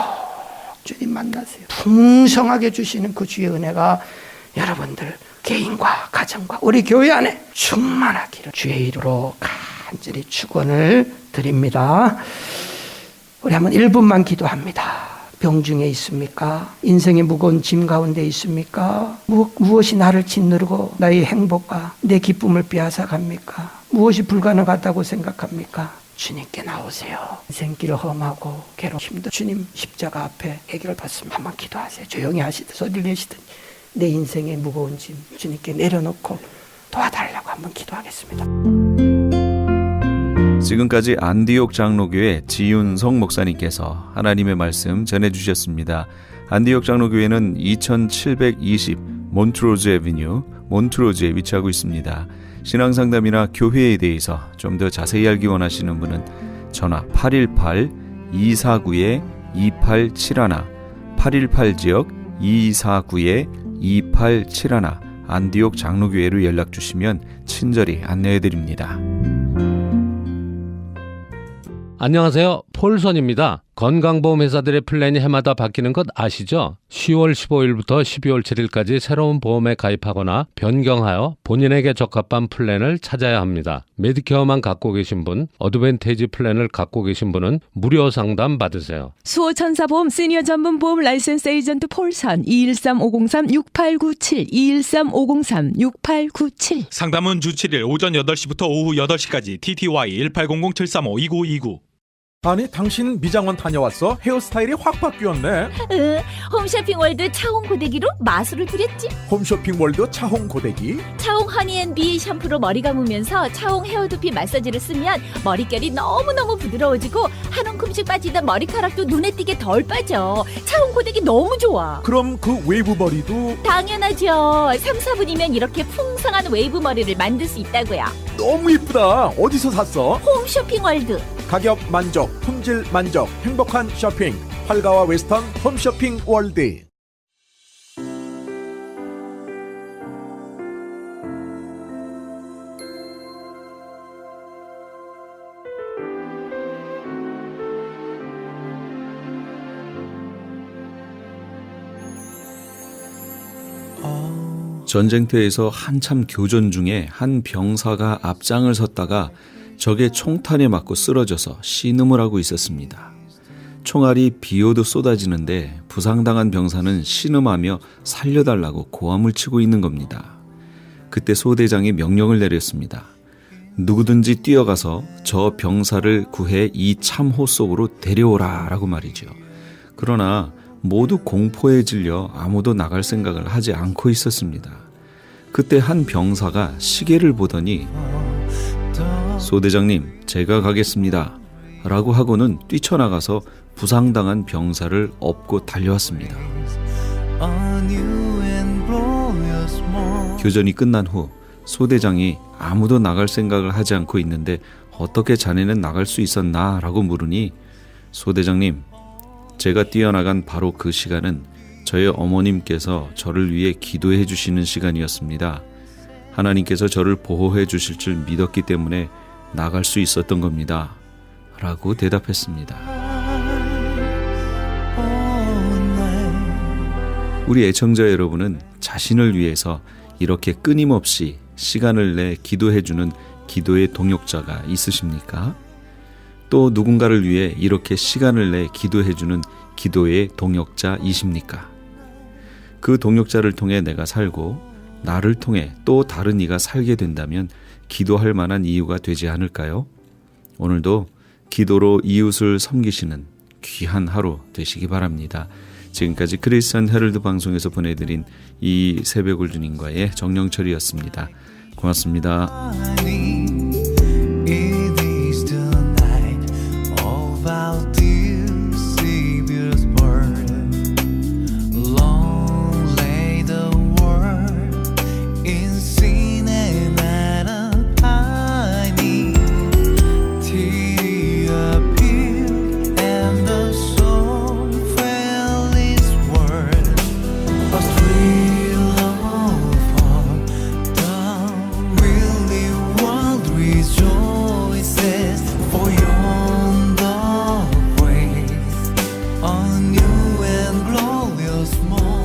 주님 만나세요. 풍성하게 주시는 그 주의 은혜가 여러분들 개인과 가정과 우리 교회 안에 충만하기를 주의 이름으로 간절히 축원을 드립니다. 우리 한번 1분만 기도합니다. 병중에 있습니까? 인생의 무거운 짐 가운데 있습니까? 무엇이 나를 짓누르고 나의 행복과 내 기쁨을 빼앗아갑니까? 무엇이 불가능하다고 생각합니까? 주님께 나오세요. 인생길 험하고 괴로워 힘든 주님 십자가 앞에 해결을 받으면 한번 기도하세요. 조용히 하시든 소리를 내시든 내 인생의 무거운 짐 주님께 내려놓고 도와달라고 한번 기도하겠습니다. 지금까지 안디옥 장로교회 지윤성 목사님께서 하나님의 말씀 전해주셨습니다. 안디옥 장로교회는 2720 몬트로즈 애비뉴 몬트로즈에 위치하고 있습니다. 신앙상담이나 교회에 대해서 좀 더 자세히 알기 원하시는 분은 전화 818-249-2871 818지역 249-2871 안디옥 장로교회로 연락주시면 친절히 안내해드립니다. 안녕하세요. 폴선입니다. 건강보험 회사들의 플랜이 해마다 바뀌는 것 아시죠? 10월 15일부터 12월 7일까지 새로운 보험에 가입하거나 변경하여 본인에게 적합한 플랜을 찾아야 합니다. 메디케어만 갖고 계신 분, 어드밴티지 플랜을 갖고 계신 분은 무료 상담 받으세요. 수호천사보험 시니어 전문 보험 라이센스 에이전트 폴선 213-503-6897 213-503-6897 상담은 주 7일 오전 8시부터 오후 8시까지 TTY 1800-735-2929 아니 당신 미장원 다녀왔어? 헤어스타일이 확 바뀌었네. 홈쇼핑월드 차홍 고데기로 마술을 부렸지. 홈쇼핑월드 차홍 고데기. 차홍 허니앤비 샴푸로 머리 감으면서 차홍 헤어두피 마사지를 쓰면 머릿결이 너무너무 부드러워지고 한 움큼씩 빠지던 머리카락도 눈에 띄게 덜 빠져. 차홍 고데기 너무 좋아. 그럼 그 웨이브 머리도 당연하죠. 3, 4분이면 이렇게 풍성한 웨이브 머리를 만들 수 있다고요. 너무 이쁘다. 어디서 샀어? 홈쇼핑월드. 가격 만족, 품질 만족, 행복한 쇼핑. 활가와 웨스턴 홈쇼핑 월드. 전쟁터에서 한참 교전 중에 한 병사가 앞장을 섰다가 적의 총탄에 맞고 쓰러져서 신음을 하고 있었습니다. 총알이 비오듯 쏟아지는데 부상당한 병사는 신음하며 살려달라고 고함을 치고 있는 겁니다. 그때 소대장이 명령을 내렸습니다. 누구든지 뛰어가서 저 병사를 구해 이 참호 속으로 데려오라 라고 말이죠. 그러나 모두 공포에 질려 아무도 나갈 생각을 하지 않고 있었습니다. 그때 한 병사가 시계를 보더니 소대장님, 제가 가겠습니다 라고 하고는 뛰쳐나가서 부상당한 병사를 업고 달려왔습니다. 교전이 끝난 후 소대장이 아무도 나갈 생각을 하지 않고 있는데 어떻게 자네는 나갈 수 있었나 라고 물으니 소대장님, 제가 뛰어나간 바로 그 시간은 저의 어머님께서 저를 위해 기도해 주시는 시간이었습니다. 하나님께서 저를 보호해 주실 줄 믿었기 때문에 나갈 수 있었던 겁니다 라고 대답했습니다. 우리 애청자 여러분은 자신을 위해서 이렇게 끊임없이 시간을 내 기도해주는 기도의 동역자가 있으십니까? 또 누군가를 위해 이렇게 시간을 내 기도해주는 기도의 동역자이십니까? 그 동역자를 통해 내가 살고 나를 통해 또 다른 이가 살게 된다면 기도할 만한 이유가 되지 않을까요? 오늘도 기도로 이웃을 섬기시는 귀한 하루 되시기 바랍니다. 지금까지 크리스천 헤럴드 방송에서 보내드린 이 새벽을 주님과의 정영철이었습니다. 고맙습니다. in sin and and glorious morn.